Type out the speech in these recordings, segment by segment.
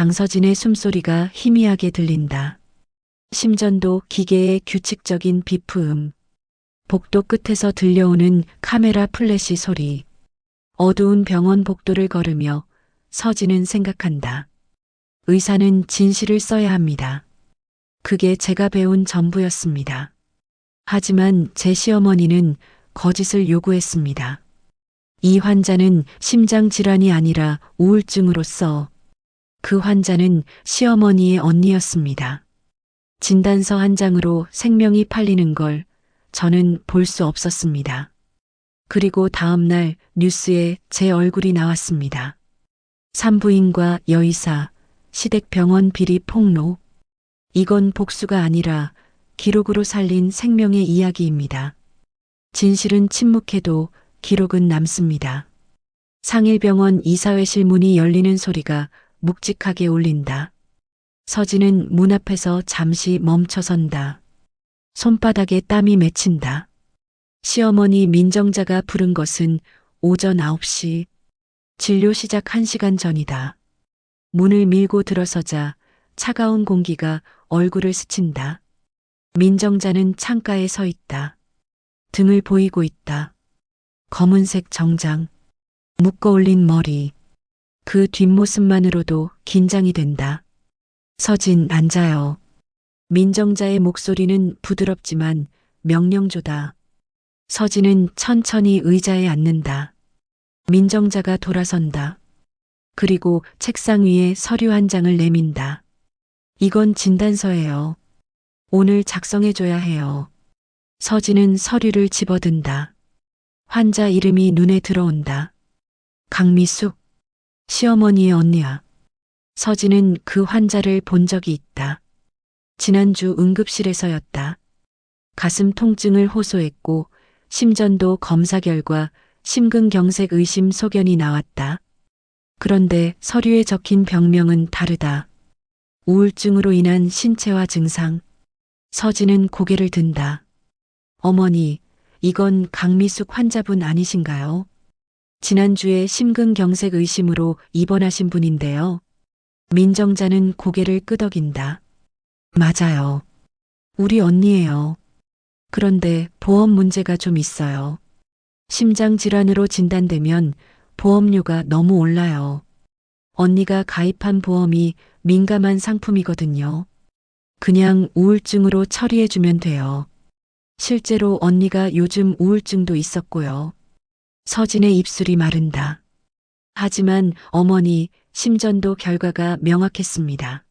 장서진의 숨소리가 희미하게 들린다. 심전도 기계의 규칙적인 비프음. 복도 끝에서 들려오는 카메라 플래시 소리. 어두운 병원 복도를 걸으며 서진은 생각한다. 의사는 진실을 써야 합니다. 그게 제가 배운 전부였습니다. 하지만 제 시어머니는 거짓을 요구했습니다. 이 환자는 심장질환이 아니라 우울증으로서 그 환자는 시어머니의 언니였습니다. 진단서 한 장으로 생명이 팔리는 걸 저는 볼 수 없었습니다. 그리고 다음 날 뉴스에 제 얼굴이 나왔습니다. 산부인과 여의사, 시댁병원 비리 폭로. 이건 복수가 아니라 기록으로 살린 생명의 이야기입니다. 진실은 침묵해도 기록은 남습니다. 상일병원 이사회실 문이 열리는 소리가 묵직하게 울린다. 서진은 문 앞에서 잠시 멈춰선다. 손바닥에 땀이 맺힌다. 시어머니 민정자가 부른 것은 오전 9시. 진료 시작 1시간 전이다. 문을 밀고 들어서자 차가운 공기가 얼굴을 스친다. 민정자는 창가에 서 있다. 등을 보이고 있다. 검은색 정장, 묶어 올린 머리. 그 뒷모습만으로도 긴장이 된다. 서진, 앉아요. 민정자의 목소리는 부드럽지만 명령조다. 서진은 천천히 의자에 앉는다. 민정자가 돌아선다. 그리고 책상 위에 서류 한 장을 내민다. 이건 진단서예요. 오늘 작성해줘야 해요. 서진은 서류를 집어든다. 환자 이름이 눈에 들어온다. 강미숙, 시어머니의 언니야. 서진은 그 환자를 본 적이 있다. 지난주 응급실에서였다. 가슴 통증을 호소했고 심전도 검사 결과 심근경색 의심 소견이 나왔다. 그런데 서류에 적힌 병명은 다르다. 우울증으로 인한 신체화 증상. 서진은 고개를 든다. 어머니, 이건 강미숙 환자분 아니신가요? 지난주에 심근경색 의심으로 입원하신 분인데요. 민정자는 고개를 끄덕인다. 맞아요. 우리 언니예요. 그런데 보험 문제가 좀 있어요. 심장질환으로 진단되면 보험료가 너무 올라요. 언니가 가입한 보험이 민감한 상품이거든요. 그냥 우울증으로 처리해주면 돼요. 실제로 언니가 요즘 우울증도 있었고요. 서진의 입술이 마른다. 하지만 어머니, 심전도 결과가 명확했습니다.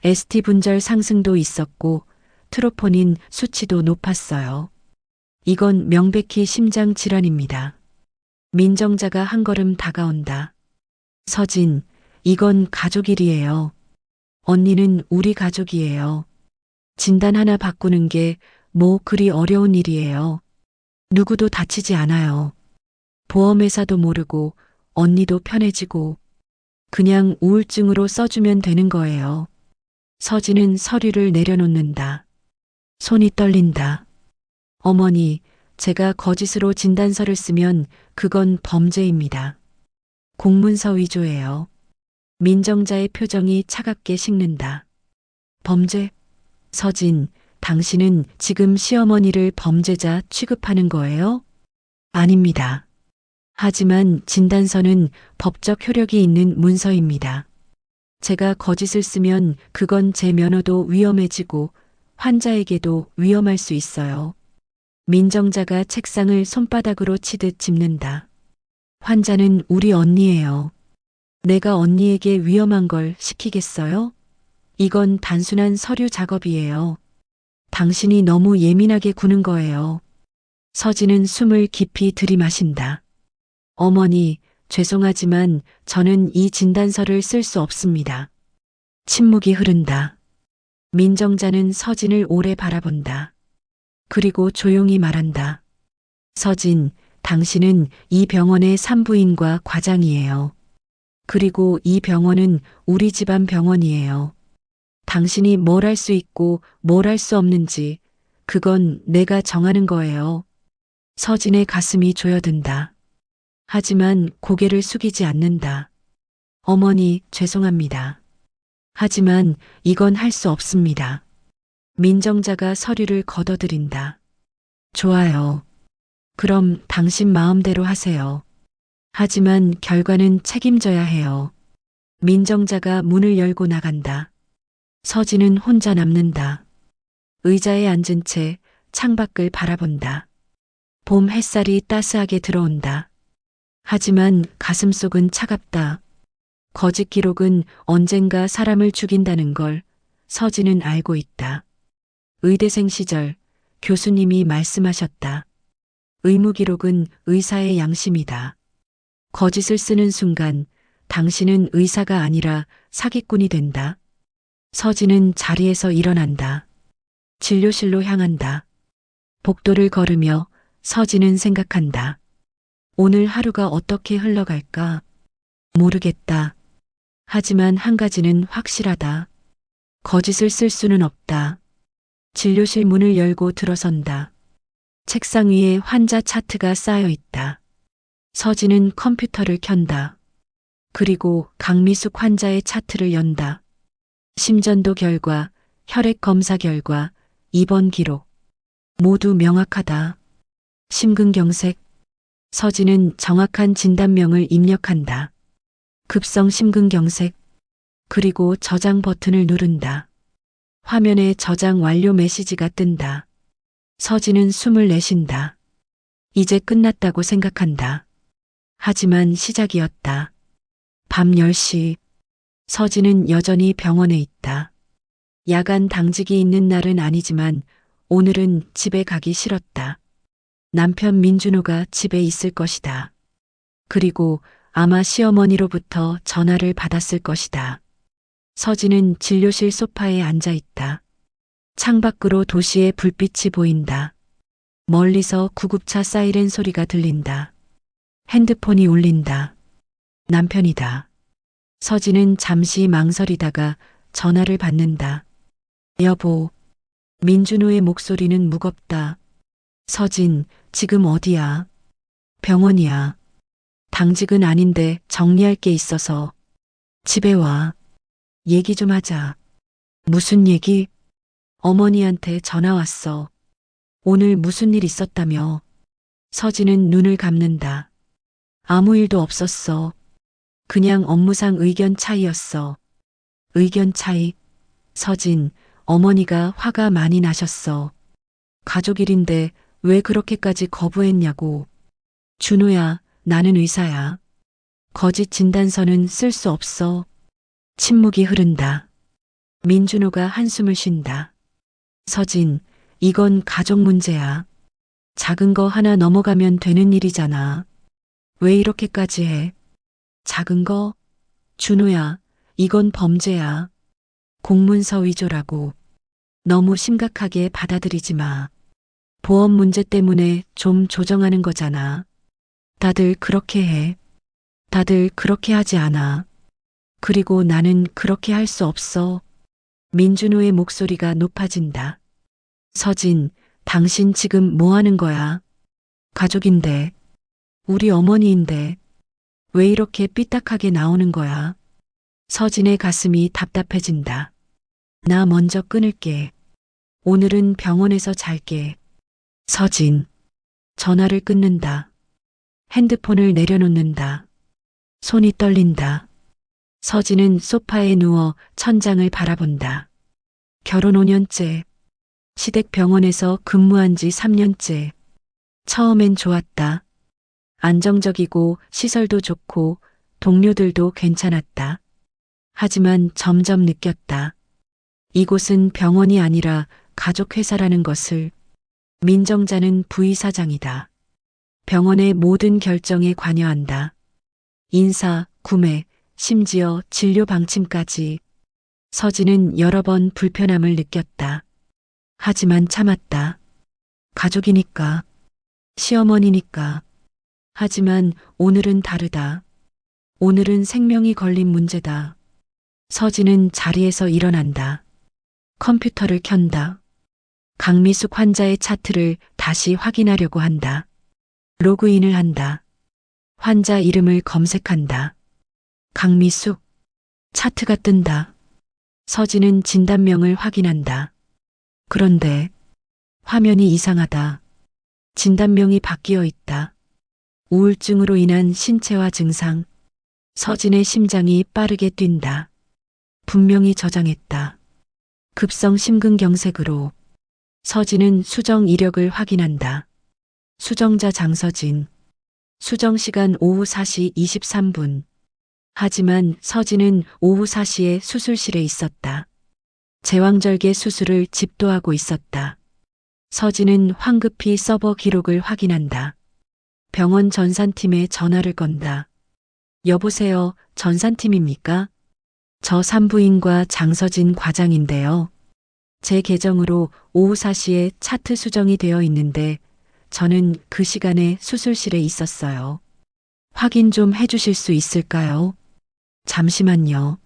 ST 분절 상승도 있었고 트로포닌 수치도 높았어요. 이건 명백히 심장 질환입니다. 민정자가 한 걸음 다가온다. 서진, 이건 가족 일이에요. 언니는 우리 가족이에요. 진단 하나 바꾸는 게 뭐 그리 어려운 일이에요. 누구도 다치지 않아요. 보험회사도 모르고 언니도 편해지고 그냥 우울증으로 써주면 되는 거예요. 서진은 서류를 내려놓는다. 손이 떨린다. 어머니, 제가 거짓으로 진단서를 쓰면 그건 범죄입니다. 공문서 위조예요. 민정자의 표정이 차갑게 식는다. 범죄? 서진, 당신은 지금 시어머니를 범죄자 취급하는 거예요? 아닙니다. 하지만 진단서는 법적 효력이 있는 문서입니다. 제가 거짓을 쓰면 그건 제 면허도 위험해지고 환자에게도 위험할 수 있어요. 민정자가 책상을 손바닥으로 치듯 짚는다. 환자는 우리 언니예요. 내가 언니에게 위험한 걸 시키겠어요? 이건 단순한 서류 작업이에요. 당신이 너무 예민하게 구는 거예요. 서진은 숨을 깊이 들이마신다. 어머니, 죄송하지만 저는 이 진단서를 쓸 수 없습니다. 침묵이 흐른다. 민정자는 서진을 오래 바라본다. 그리고 조용히 말한다. 서진, 당신은 이 병원의 산부인과 과장이에요. 그리고 이 병원은 우리 집안 병원이에요. 당신이 뭘 할 수 있고 뭘 할 수 없는지 그건 내가 정하는 거예요. 서진의 가슴이 조여든다. 하지만 고개를 숙이지 않는다. 어머니, 죄송합니다. 하지만 이건 할 수 없습니다. 민정자가 서류를 걷어들인다. 좋아요. 그럼 당신 마음대로 하세요. 하지만 결과는 책임져야 해요. 민정자가 문을 열고 나간다. 서진은 혼자 남는다. 의자에 앉은 채 창밖을 바라본다. 봄 햇살이 따스하게 들어온다. 하지만 가슴속은 차갑다. 거짓 기록은 언젠가 사람을 죽인다는 걸 서진은 알고 있다. 의대생 시절 교수님이 말씀하셨다. 의무 기록은 의사의 양심이다. 거짓을 쓰는 순간 당신은 의사가 아니라 사기꾼이 된다. 서진은 자리에서 일어난다. 진료실로 향한다. 복도를 걸으며 서진은 생각한다. 오늘 하루가 어떻게 흘러갈까? 모르겠다. 하지만 한 가지는 확실하다. 거짓을 쓸 수는 없다. 진료실 문을 열고 들어선다. 책상 위에 환자 차트가 쌓여 있다. 서진은 컴퓨터를 켠다. 그리고 강미숙 환자의 차트를 연다. 심전도 결과, 혈액 검사 결과, 입원 기록. 모두 명확하다. 심근경색. 서진은 정확한 진단명을 입력한다. 급성 심근경색. 그리고 저장 버튼을 누른다. 화면에 저장 완료 메시지가 뜬다. 서진은 숨을 내쉰다. 이제 끝났다고 생각한다. 하지만 시작이었다. 밤 10시. 서진은 여전히 병원에 있다. 야간 당직이 있는 날은 아니지만 오늘은 집에 가기 싫었다. 남편 민준호가 집에 있을 것이다. 그리고 아마 시어머니로부터 전화를 받았을 것이다. 서진은 진료실 소파에 앉아 있다. 창밖으로 도시의 불빛이 보인다. 멀리서 구급차 사이렌 소리가 들린다. 핸드폰이 울린다. 남편이다. 서진은 잠시 망설이다가 전화를 받는다. 여보. 민준호의 목소리는 무겁다. 서진, 지금 어디야? 병원이야. 당직은 아닌데 정리할 게 있어서. 집에 와. 얘기 좀 하자. 무슨 얘기? 어머니한테 전화 왔어. 오늘 무슨 일 있었다며. 서진은 눈을 감는다. 아무 일도 없었어. 그냥 업무상 의견 차이였어. 의견 차이? 서진, 어머니가 화가 많이 나셨어. 가족 일인데 왜 그렇게까지 거부했냐고. 준호야, 나는 의사야. 거짓 진단서는 쓸 수 없어. 침묵이 흐른다. 민준호가 한숨을 쉰다. 서진, 이건 가족 문제야. 작은 거 하나 넘어가면 되는 일이잖아. 왜 이렇게까지 해? 작은 거? 준호야, 이건 범죄야. 공문서 위조라고. 너무 심각하게 받아들이지 마. 보험 문제 때문에 좀 조정하는 거잖아. 다들 그렇게 해. 다들 그렇게 하지 않아. 그리고 나는 그렇게 할 수 없어. 민준호의 목소리가 높아진다. 서진, 당신 지금 뭐 하는 거야? 가족인데. 우리 어머니인데. 왜 이렇게 삐딱하게 나오는 거야? 서진의 가슴이 답답해진다. 나 먼저 끊을게. 오늘은 병원에서 잘게. 서진. 전화를 끊는다. 핸드폰을 내려놓는다. 손이 떨린다. 서진은 소파에 누워 천장을 바라본다. 결혼 5년째. 시댁병원에서 근무한 지 3년째. 처음엔 좋았다. 안정적이고 시설도 좋고 동료들도 괜찮았다. 하지만 점점 느꼈다. 이곳은 병원이 아니라 가족회사라는 것을. 민정자는 부의사장이다. 병원의 모든 결정에 관여한다. 인사, 구매, 심지어 진료 방침까지. 서진은 여러 번 불편함을 느꼈다. 하지만 참았다. 가족이니까. 시어머니니까. 하지만 오늘은 다르다. 오늘은 생명이 걸린 문제다. 서진은 자리에서 일어난다. 컴퓨터를 켠다. 강미숙 환자의 차트를 다시 확인하려고 한다. 로그인을 한다. 환자 이름을 검색한다. 강미숙. 차트가 뜬다. 서진은 진단명을 확인한다. 그런데 화면이 이상하다. 진단명이 바뀌어 있다. 우울증으로 인한 신체화 증상. 서진의 심장이 빠르게 뛴다. 분명히 저장했다. 급성 심근경색으로. 서진은 수정 이력을 확인한다. 수정자 장서진. 수정 시간 오후 4시 23분. 하지만 서진은 오후 4시에 수술실에 있었다. 제왕절개 수술을 집도하고 있었다. 서진은 황급히 서버 기록을 확인한다. 병원 전산팀에 전화를 건다. 여보세요, 전산팀입니까? 저 산부인과 장서진 과장인데요. 제 계정으로 오후 4시에 차트 수정이 되어 있는데 저는 그 시간에 수술실에 있었어요. 확인 좀 해주실 수 있을까요? 잠시만요.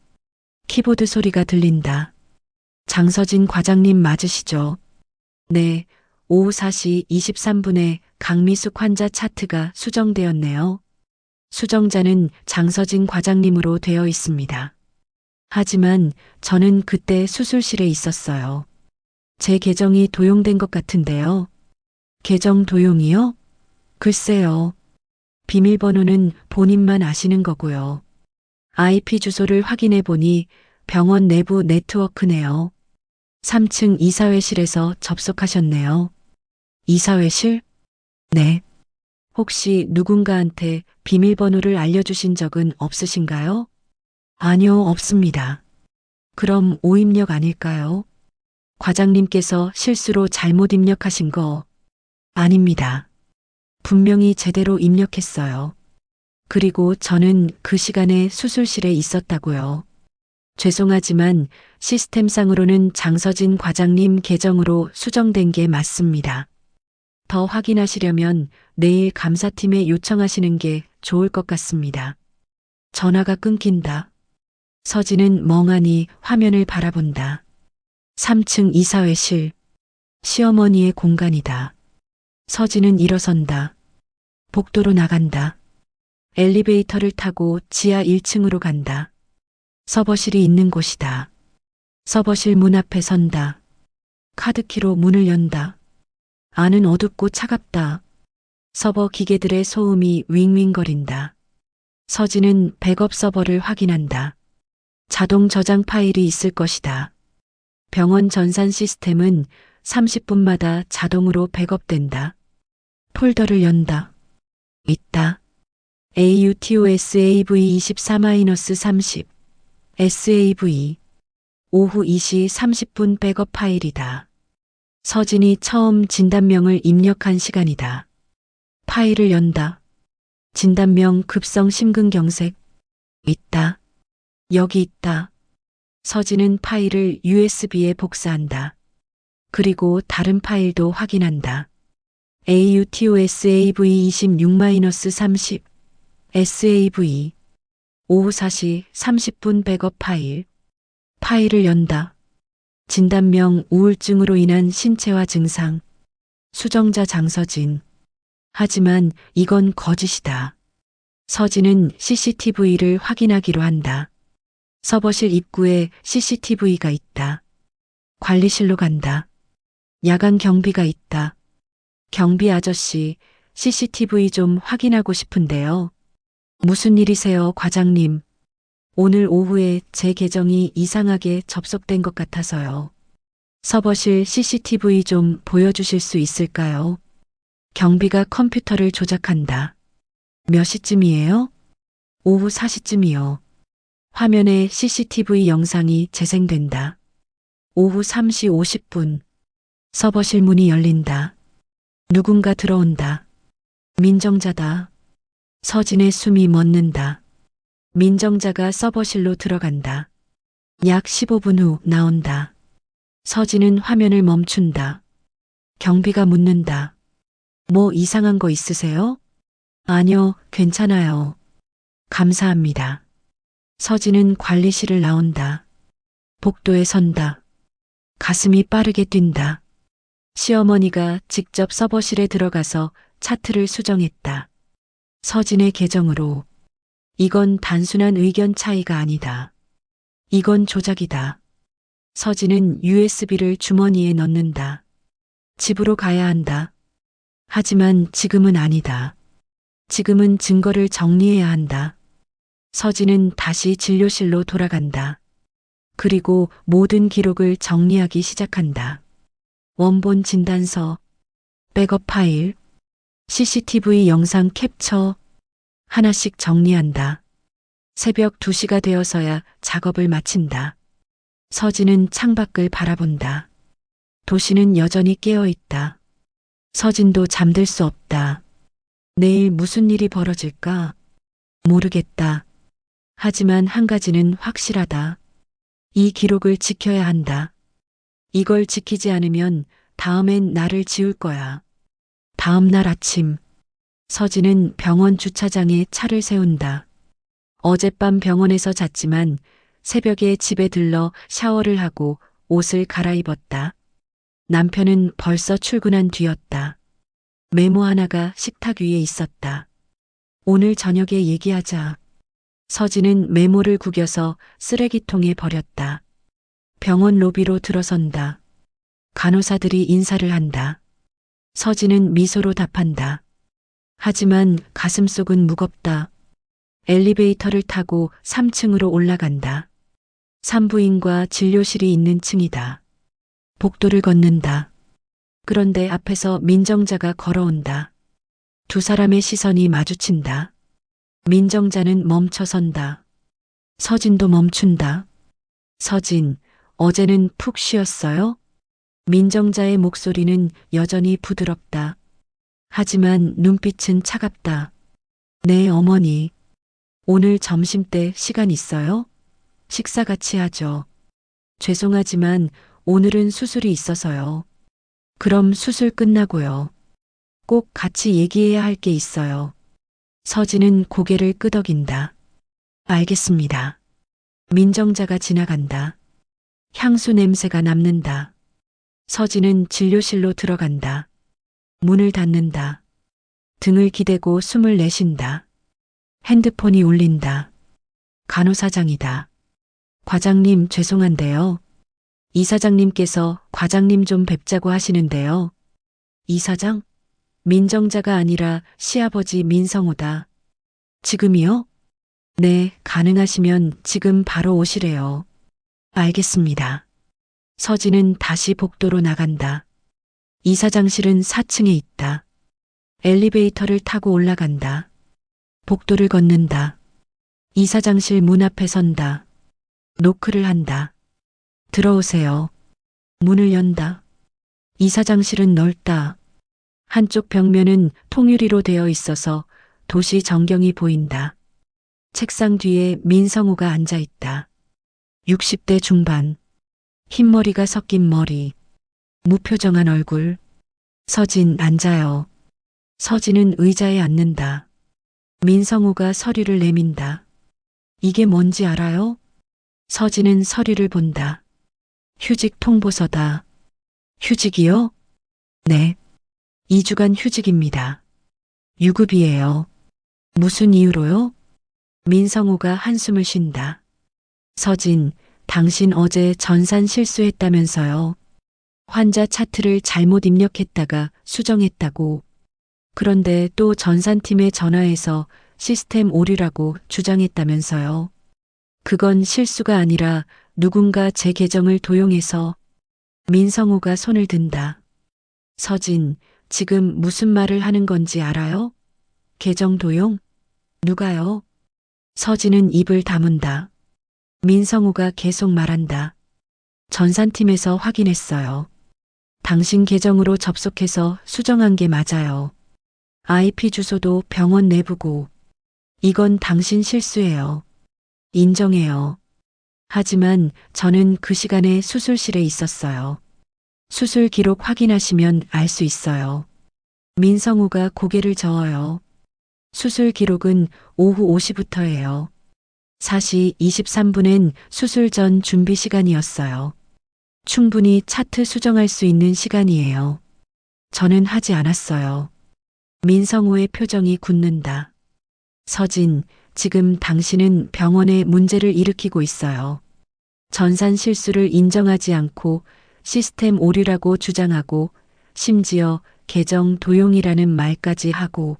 키보드 소리가 들린다. 장서진 과장님 맞으시죠? 네, 오후 4시 23분에 강미숙 환자 차트가 수정되었네요. 수정자는 장서진 과장님으로 되어 있습니다. 하지만 저는 그때 수술실에 있었어요. 제 계정이 도용된 것 같은데요. 계정 도용이요? 글쎄요. 비밀번호는 본인만 아시는 거고요. IP 주소를 확인해 보니 병원 내부 네트워크네요. 3층 이사회실에서 접속하셨네요. 이사회실? 네. 혹시 누군가한테 비밀번호를 알려주신 적은 없으신가요? 아니요, 없습니다. 그럼 오입력 아닐까요? 과장님께서 실수로 잘못 입력하신 거 아닙니다. 분명히 제대로 입력했어요. 그리고 저는 그 시간에 수술실에 있었다고요. 죄송하지만 시스템상으로는 장서진 과장님 계정으로 수정된 게 맞습니다. 더 확인하시려면 내일 감사팀에 요청하시는 게 좋을 것 같습니다. 전화가 끊긴다. 서진은 멍하니 화면을 바라본다. 3층 이사회실. 시어머니의 공간이다. 서진은 일어선다. 복도로 나간다. 엘리베이터를 타고 지하 1층으로 간다. 서버실이 있는 곳이다. 서버실 문 앞에 선다. 카드키로 문을 연다. 안은 어둡고 차갑다. 서버 기계들의 소음이 윙윙거린다. 서진은 백업 서버를 확인한다. 자동 저장 파일이 있을 것이다. 병원 전산 시스템은 30분마다 자동으로 백업된다. 폴더를 연다. 있다. AUTOSAV24-30 SAV 오후 2시 30분 백업 파일이다. 서진이 처음 진단명을 입력한 시간이다. 파일을 연다. 진단명 급성 심근경색. 있다. 여기 있다. 서진은 파일을 USB에 복사한다. 그리고 다른 파일도 확인한다. AUTOSAV26-30 SAV 오후 4시 30분 백업 파일. 파일을 연다. 진단명 우울증으로 인한 신체화 증상. 수정자 장서진. 하지만 이건 거짓이다. 서진은 CCTV를 확인하기로 한다. 서버실 입구에 CCTV가 있다. 관리실로 간다. 야간 경비가 있다. 경비 아저씨, CCTV 좀 확인하고 싶은데요. 무슨 일이세요, 과장님? 오늘 오후에 제 계정이 이상하게 접속된 것 같아서요. 서버실 CCTV 좀 보여주실 수 있을까요? 경비가 컴퓨터를 조작한다. 몇 시쯤이에요? 오후 4시쯤이요. 화면에 CCTV 영상이 재생된다. 오후 3시 50분. 서버실 문이 열린다. 누군가 들어온다. 민정자다. 서진의 숨이 멎는다. 민정자가 서버실로 들어간다. 약 15분 후 나온다. 서진은 화면을 멈춘다. 경비가 묻는다. 뭐 이상한 거 있으세요? 아니요, 괜찮아요. 감사합니다. 서진은 관리실을 나온다. 복도에 선다. 가슴이 빠르게 뛴다. 시어머니가 직접 서버실에 들어가서 차트를 수정했다. 서진의 계정으로. 이건 단순한 의견 차이가 아니다. 이건 조작이다. 서진은 USB를 주머니에 넣는다. 집으로 가야 한다. 하지만 지금은 아니다. 지금은 증거를 정리해야 한다. 서진은 다시 진료실로 돌아간다. 그리고 모든 기록을 정리하기 시작한다. 원본 진단서, 백업 파일, CCTV 영상 캡처, 하나씩 정리한다. 새벽 2시가 되어서야 작업을 마친다. 서진은 창밖을 바라본다. 도시는 여전히 깨어 있다. 서진도 잠들 수 없다. 내일 무슨 일이 벌어질까? 모르겠다. 하지만 한 가지는 확실하다. 이 기록을 지켜야 한다. 이걸 지키지 않으면 다음엔 나를 지울 거야. 다음 날 아침, 서진은 병원 주차장에 차를 세운다. 어젯밤 병원에서 잤지만 새벽에 집에 들러 샤워를 하고 옷을 갈아입었다. 남편은 벌써 출근한 뒤였다. 메모 하나가 식탁 위에 있었다. 오늘 저녁에 얘기하자. 서진은 메모를 구겨서 쓰레기통에 버렸다. 병원 로비로 들어선다. 간호사들이 인사를 한다. 서진은 미소로 답한다. 하지만 가슴속은 무겁다. 엘리베이터를 타고 3층으로 올라간다. 산부인과 진료실이 있는 층이다. 복도를 걷는다. 그런데 앞에서 민정자가 걸어온다. 두 사람의 시선이 마주친다. 민정자는 멈춰선다. 서진도 멈춘다. 서진, 어제는 푹 쉬었어요? 민정자의 목소리는 여전히 부드럽다. 하지만 눈빛은 차갑다. 네, 어머니. 오늘 점심때 시간 있어요? 식사 같이 하죠. 죄송하지만 오늘은 수술이 있어서요. 그럼 수술 끝나고요. 꼭 같이 얘기해야 할 게 있어요. 서진은 고개를 끄덕인다. 알겠습니다. 민정자가 지나간다. 향수 냄새가 남는다. 서진은 진료실로 들어간다. 문을 닫는다. 등을 기대고 숨을 내쉰다. 핸드폰이 울린다. 간호사장이다. 과장님 죄송한데요. 이사장님께서 과장님 좀 뵙자고 하시는데요. 이사장? 민정자가 아니라 시아버지 민성우다. 지금이요? 네, 가능하시면 지금 바로 오시래요. 알겠습니다. 서진은 다시 복도로 나간다. 이사장실은 4층에 있다. 엘리베이터를 타고 올라간다. 복도를 걷는다. 이사장실 문 앞에 선다. 노크를 한다. 들어오세요. 문을 연다. 이사장실은 넓다. 한쪽 벽면은 통유리로 되어 있어서 도시 전경이 보인다. 책상 뒤에 민성우가 앉아 있다. 60대 중반. 흰머리가 섞인 머리. 무표정한 얼굴. 서진 앉아요. 서진은 의자에 앉는다. 민성우가 서류를 내민다. 이게 뭔지 알아요? 서진은 서류를 본다. 휴직 통보서다. 휴직이요? 네. 2주간 휴직입니다. 유급이에요. 무슨 이유로요? 민성우가 한숨을 쉰다. 서진, 당신 어제 전산 실수했다면서요. 환자 차트를 잘못 입력했다가 수정했다고. 그런데 또 전산팀에 전화해서 시스템 오류라고 주장했다면서요. 그건 실수가 아니라 누군가 제 계정을 도용해서. 민성우가 손을 든다. 서진, 지금 무슨 말을 하는 건지 알아요? 계정 도용? 누가요? 서진은 입을 다문다. 민성우가 계속 말한다. 전산팀에서 확인했어요. 당신 계정으로 접속해서 수정한 게 맞아요. IP 주소도 병원 내부고. 이건 당신 실수예요. 인정해요. 하지만 저는 그 시간에 수술실에 있었어요. 수술 기록 확인하시면 알 수 있어요. 민성우가 고개를 저어요. 수술 기록은 오후 5시부터예요. 4시 23분엔 수술 전 준비 시간이었어요. 충분히 차트 수정할 수 있는 시간이에요. 저는 하지 않았어요. 민성우의 표정이 굳는다. 서진, 지금 당신은 병원에 문제를 일으키고 있어요. 전산 실수를 인정하지 않고 시스템 오류라고 주장하고 심지어 계정 도용이라는 말까지 하고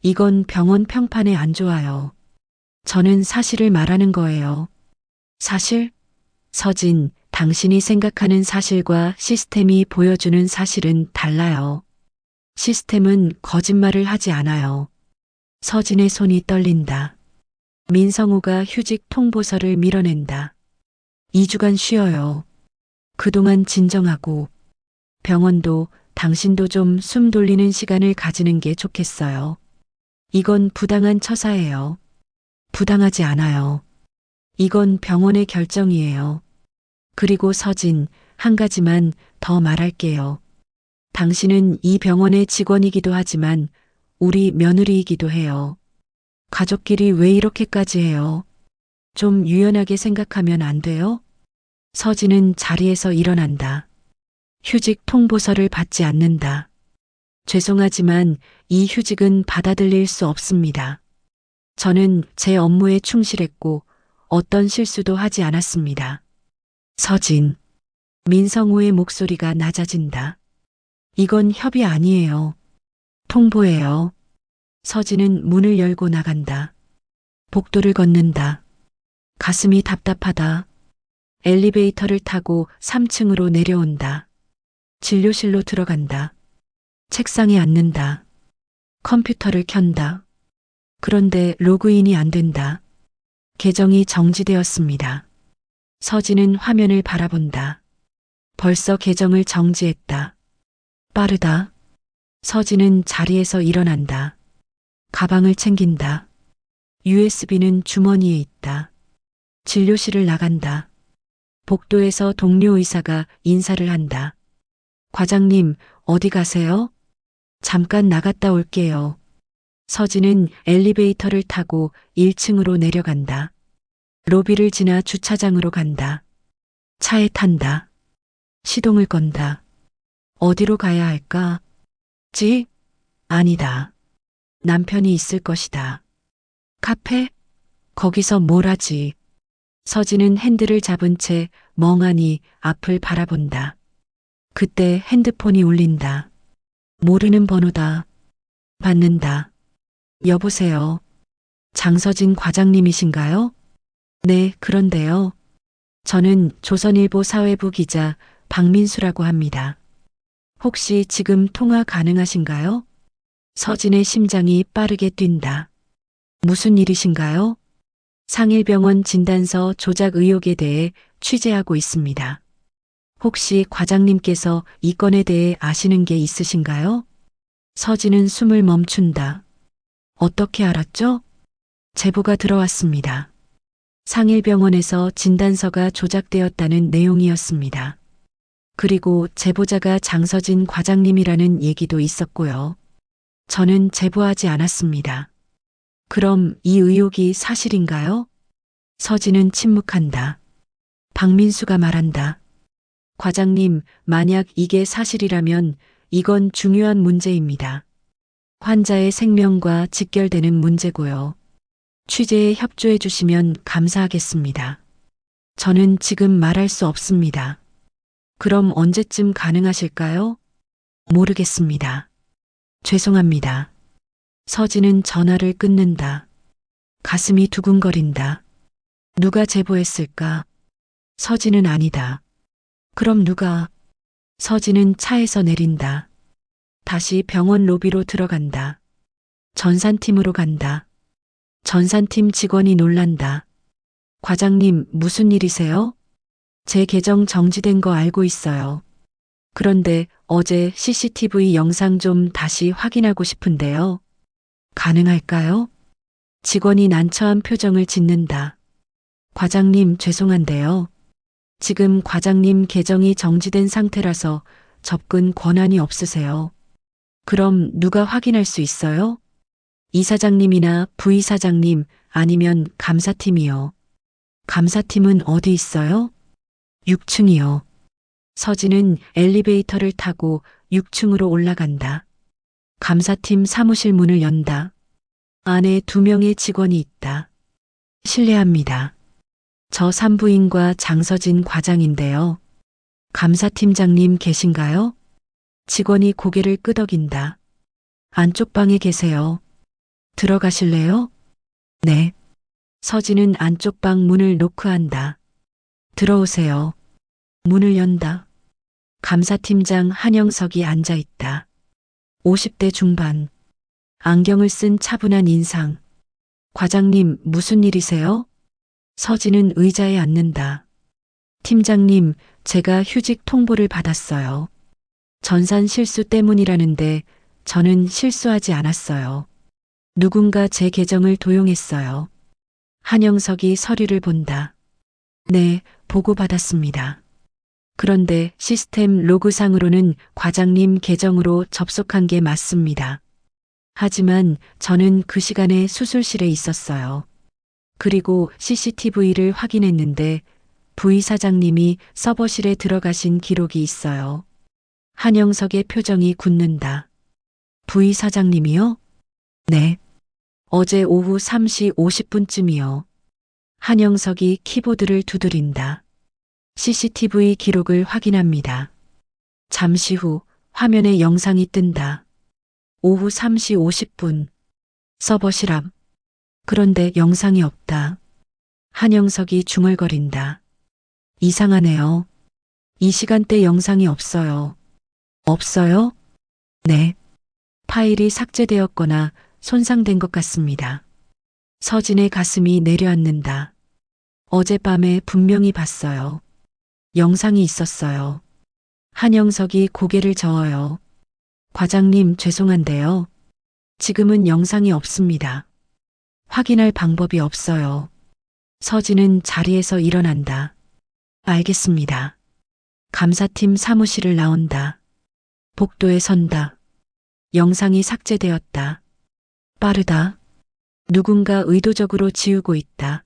이건 병원 평판에 안 좋아요. 저는 사실을 말하는 거예요. 사실? 서진, 당신이 생각하는 사실과 시스템이 보여주는 사실은 달라요. 시스템은 거짓말을 하지 않아요. 서진의 손이 떨린다. 민성우가 휴직 통보서를 밀어낸다. 2주간 쉬어요. 그동안 진정하고 병원도 당신도 좀 숨 돌리는 시간을 가지는 게 좋겠어요. 이건 부당한 처사예요. 부당하지 않아요. 이건 병원의 결정이에요. 그리고 서진, 한 가지만 더 말할게요. 당신은 이 병원의 직원이기도 하지만 우리 며느리이기도 해요. 가족끼리 왜 이렇게까지 해요? 좀 유연하게 생각하면 안 돼요? 서진은 자리에서 일어난다. 휴직 통보서를 받지 않는다. 죄송하지만 이 휴직은 받아들일 수 없습니다. 저는 제 업무에 충실했고 어떤 실수도 하지 않았습니다. 서진. 민성우의 목소리가 낮아진다. 이건 협의 아니에요. 통보예요. 서진은 문을 열고 나간다. 복도를 걷는다. 가슴이 답답하다. 엘리베이터를 타고 3층으로 내려온다. 진료실로 들어간다. 책상에 앉는다. 컴퓨터를 켠다. 그런데 로그인이 안 된다. 계정이 정지되었습니다. 서진은 화면을 바라본다. 벌써 계정을 정지했다. 빠르다. 서진은 자리에서 일어난다. 가방을 챙긴다. USB는 주머니에 있다. 진료실을 나간다. 복도에서 동료 의사가 인사를 한다. 과장님, 어디 가세요? 잠깐 나갔다 올게요. 서진은 엘리베이터를 타고 1층으로 내려간다. 로비를 지나 주차장으로 간다. 차에 탄다. 시동을 건다. 어디로 가야 할까? 집? 아니다. 남편이 있을 것이다. 카페? 거기서 뭘 하지? 서진은 핸들을 잡은 채 멍하니 앞을 바라본다. 그때 핸드폰이 울린다. 모르는 번호다. 받는다. 여보세요. 장서진 과장님이신가요? 네, 그런데요. 저는 조선일보 사회부 기자 박민수라고 합니다. 혹시 지금 통화 가능하신가요? 서진의 심장이 빠르게 뛴다. 무슨 일이신가요? 상일병원 진단서 조작 의혹에 대해 취재하고 있습니다. 혹시 과장님께서 이 건에 대해 아시는 게 있으신가요? 서진은 숨을 멈춘다. 어떻게 알았죠? 제보가 들어왔습니다. 상일병원에서 진단서가 조작되었다는 내용이었습니다. 그리고 제보자가 장서진 과장님이라는 얘기도 있었고요. 저는 제보하지 않았습니다. 그럼 이 의혹이 사실인가요? 서진은 침묵한다. 박민수가 말한다. 과장님, 만약 이게 사실이라면 이건 중요한 문제입니다. 환자의 생명과 직결되는 문제고요. 취재에 협조해 주시면 감사하겠습니다. 저는 지금 말할 수 없습니다. 그럼 언제쯤 가능하실까요? 모르겠습니다. 죄송합니다. 서진은 전화를 끊는다. 가슴이 두근거린다. 누가 제보했을까? 서진은 아니다. 그럼 누가? 서진은 차에서 내린다. 다시 병원 로비로 들어간다. 전산팀으로 간다. 전산팀 직원이 놀란다. 과장님, 무슨 일이세요? 제 계정 정지된 거 알고 있어요. 그런데 어제 CCTV 영상 좀 다시 확인하고 싶은데요. 가능할까요? 직원이 난처한 표정을 짓는다. 과장님, 죄송한데요. 지금 과장님 계정이 정지된 상태라서 접근 권한이 없으세요. 그럼 누가 확인할 수 있어요? 이사장님이나 부이사장님 아니면 감사팀이요. 감사팀은 어디 있어요? 6층이요. 서진은 엘리베이터를 타고 6층으로 올라간다. 감사팀 사무실 문을 연다. 안에 2명의 직원이 있다. 실례합니다. 저 산부인과 장서진 과장인데요. 감사팀장님 계신가요? 직원이 고개를 끄덕인다. 안쪽 방에 계세요. 들어가실래요? 네. 서진은 안쪽 방 문을 노크한다. 들어오세요. 문을 연다. 감사팀장 한영석이 앉아 있다. 50대 중반. 안경을 쓴 차분한 인상. 과장님, 무슨 일이세요? 서진은 의자에 앉는다. 팀장님, 제가 휴직 통보를 받았어요. 전산 실수 때문이라는데 저는 실수하지 않았어요. 누군가 제 계정을 도용했어요. 한영석이 서류를 본다. 네, 보고받았습니다. 그런데 시스템 로그상으로는 과장님 계정으로 접속한 게 맞습니다. 하지만 저는 그 시간에 수술실에 있었어요. 그리고 CCTV를 확인했는데 부의사장님이 서버실에 들어가신 기록이 있어요. 한영석의 표정이 굳는다. 부의사장님이요? 네. 어제 오후 3시 50분쯤이요. 한영석이 키보드를 두드린다. CCTV 기록을 확인합니다. 잠시 후 화면에 영상이 뜬다. 오후 3시 50분. 서버실 앞. 그런데 영상이 없다. 한영석이 중얼거린다. 이상하네요. 이 시간대 영상이 없어요. 없어요? 네. 파일이 삭제되었거나 손상된 것 같습니다. 서진의 가슴이 내려앉는다. 어젯밤에 분명히 봤어요. 영상이 있었어요. 한영석이 고개를 저어요. 과장님, 죄송한데요. 지금은 영상이 없습니다. 확인할 방법이 없어요. 서진은 자리에서 일어난다. 알겠습니다. 감사팀 사무실을 나온다. 복도에 선다. 영상이 삭제되었다. 빠르다. 누군가 의도적으로 지우고 있다.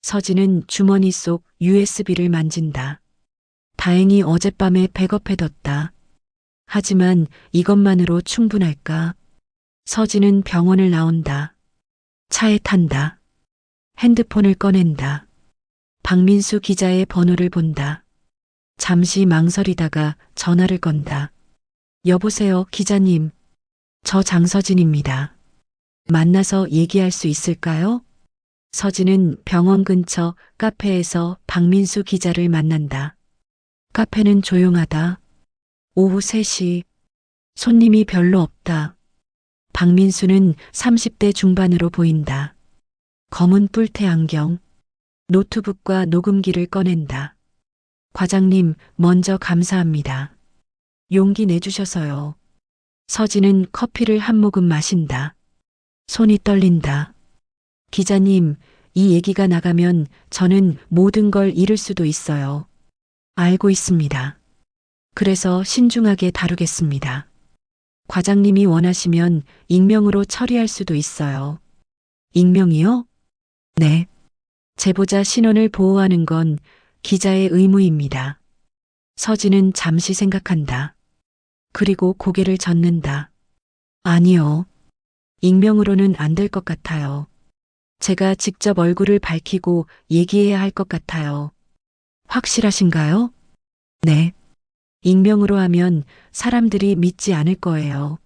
서진은 주머니 속 USB를 만진다. 다행히 어젯밤에 백업해뒀다. 하지만 이것만으로 충분할까? 서진은 병원을 나온다. 차에 탄다. 핸드폰을 꺼낸다. 박민수 기자의 번호를 본다. 잠시 망설이다가 전화를 건다. 여보세요, 기자님. 저 장서진입니다. 만나서 얘기할 수 있을까요? 서진은 병원 근처 카페에서 박민수 기자를 만난다. 카페는 조용하다. 오후 3시. 손님이 별로 없다. 박민수는 30대 중반으로 보인다. 검은 뿔테 안경. 노트북과 녹음기를 꺼낸다. 과장님, 먼저 감사합니다. 용기 내주셔서요. 서진은 커피를 한 모금 마신다. 손이 떨린다. 기자님, 이 얘기가 나가면 저는 모든 걸 잃을 수도 있어요. 알고 있습니다. 그래서 신중하게 다루겠습니다. 과장님이 원하시면 익명으로 처리할 수도 있어요. 익명이요? 네. 제보자 신원을 보호하는 건 기자의 의무입니다. 서진은 잠시 생각한다. 그리고 고개를 젓는다. 아니요. 익명으로는 안 될 것 같아요. 제가 직접 얼굴을 밝히고 얘기해야 할 것 같아요. 확실하신가요? 네. 익명으로 하면 사람들이 믿지 않을 거예요.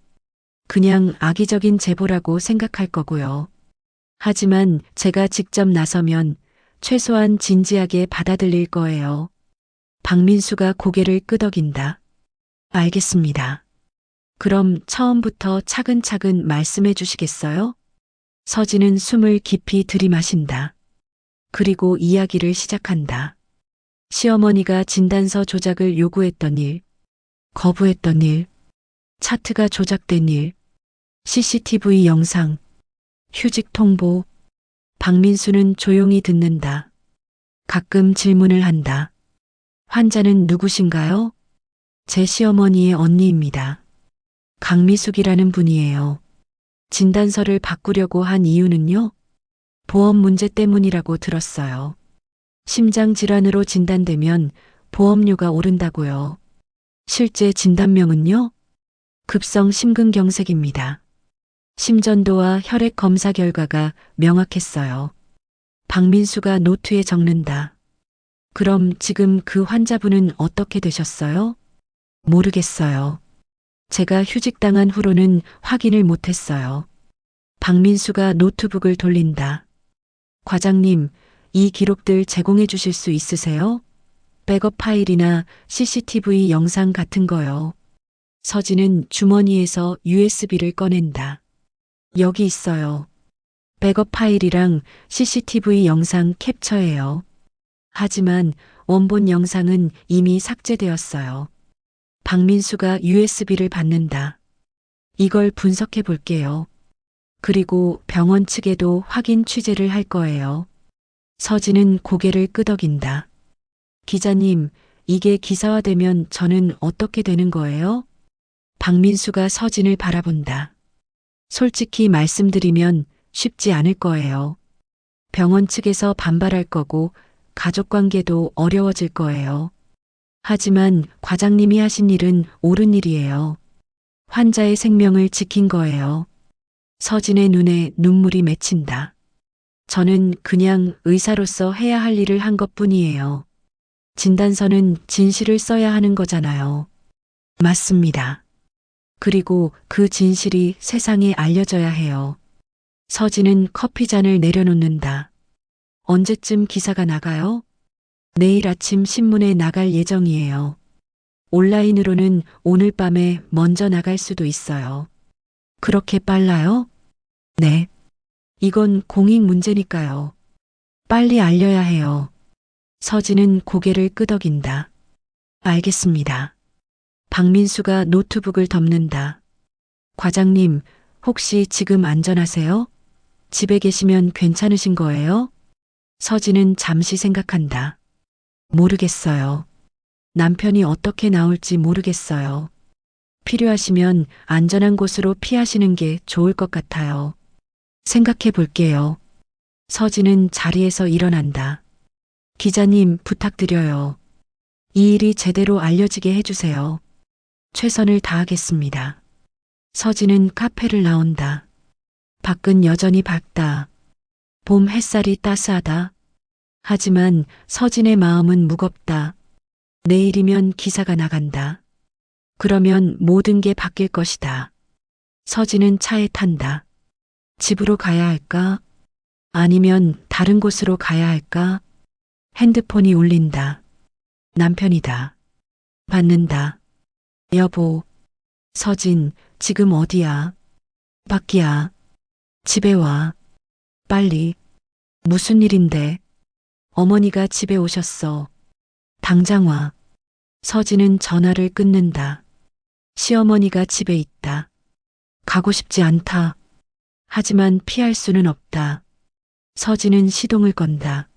그냥 악의적인 제보라고 생각할 거고요. 하지만 제가 직접 나서면 최소한 진지하게 받아들일 거예요. 박민수가 고개를 끄덕인다. 알겠습니다. 그럼 처음부터 차근차근 말씀해 주시겠어요? 서진은 숨을 깊이 들이마신다. 그리고 이야기를 시작한다. 시어머니가 진단서 조작을 요구했던 일, 거부했던 일, 차트가 조작된 일, CCTV 영상, 휴직 통보. 박민수는 조용히 듣는다. 가끔 질문을 한다. 환자는 누구신가요? 제 시어머니의 언니입니다. 강미숙이라는 분이에요. 진단서를 바꾸려고 한 이유는요? 보험 문제 때문이라고 들었어요. 심장 질환으로 진단되면 보험료가 오른다고요. 실제 진단명은요? 급성 심근경색입니다. 심전도와 혈액 검사 결과가 명확했어요. 박민수가 노트에 적는다. 그럼 지금 그 환자분은 어떻게 되셨어요? 모르겠어요. 제가 휴직당한 후로는 확인을 못했어요. 박민수가 노트북을 돌린다. 과장님, 이 기록들 제공해 주실 수 있으세요? 백업 파일이나 CCTV 영상 같은 거요. 서진은 주머니에서 USB를 꺼낸다. 여기 있어요. 백업 파일이랑 CCTV 영상 캡처예요. 하지만 원본 영상은 이미 삭제되었어요. 박민수가 USB를 받는다. 이걸 분석해 볼게요. 그리고 병원 측에도 확인 취재를 할 거예요. 서진은 고개를 끄덕인다. 기자님, 이게 기사화되면 저는 어떻게 되는 거예요? 박민수가 서진을 바라본다. 솔직히 말씀드리면 쉽지 않을 거예요. 병원 측에서 반발할 거고 가족 관계도 어려워질 거예요. 하지만 과장님이 하신 일은 옳은 일이에요. 환자의 생명을 지킨 거예요. 서진의 눈에 눈물이 맺힌다. 저는 그냥 의사로서 해야 할 일을 한 것뿐이에요. 진단서는 진실을 써야 하는 거잖아요. 맞습니다. 그리고 그 진실이 세상에 알려져야 해요. 서진은 커피잔을 내려놓는다. 언제쯤 기사가 나가요? 내일 아침 신문에 나갈 예정이에요. 온라인으로는 오늘 밤에 먼저 나갈 수도 있어요. 그렇게 빨라요? 네. 이건 공익 문제니까요. 빨리 알려야 해요. 서진은 고개를 끄덕인다. 알겠습니다. 박민수가 노트북을 덮는다. 과장님, 혹시 지금 안전하세요? 집에 계시면 괜찮으신 거예요? 서진은 잠시 생각한다. 모르겠어요. 남편이 어떻게 나올지 모르겠어요. 필요하시면 안전한 곳으로 피하시는 게 좋을 것 같아요. 생각해 볼게요. 서진은 자리에서 일어난다. 기자님, 부탁드려요. 이 일이 제대로 알려지게 해주세요. 최선을 다하겠습니다. 서진은 카페를 나온다. 밖은 여전히 밝다. 봄 햇살이 따스하다. 하지만 서진의 마음은 무겁다. 내일이면 기사가 나간다. 그러면 모든 게 바뀔 것이다. 서진은 차에 탄다. 집으로 가야 할까? 아니면 다른 곳으로 가야 할까? 핸드폰이 울린다. 남편이다. 받는다. 여보. 서진, 지금 어디야? 밖이야. 집에 와. 빨리. 무슨 일인데? 어머니가 집에 오셨어. 당장 와. 서진은 전화를 끊는다. 시어머니가 집에 있다. 가고 싶지 않다. 하지만 피할 수는 없다. 서진은 시동을 건다.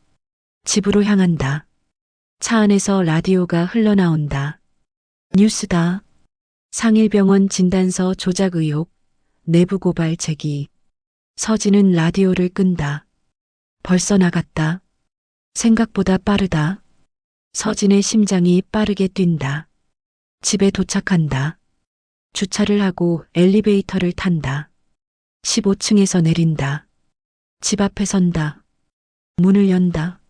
집으로 향한다. 차 안에서 라디오가 흘러나온다. 뉴스다. 상일병원 진단서 조작 의혹, 내부 고발 제기. 서진은 라디오를 끈다. 벌써 나갔다. 생각보다 빠르다. 서진의 심장이 빠르게 뛴다. 집에 도착한다. 주차를 하고 엘리베이터를 탄다. 15층에서 내린다. 집 앞에 선다. 문을 연다.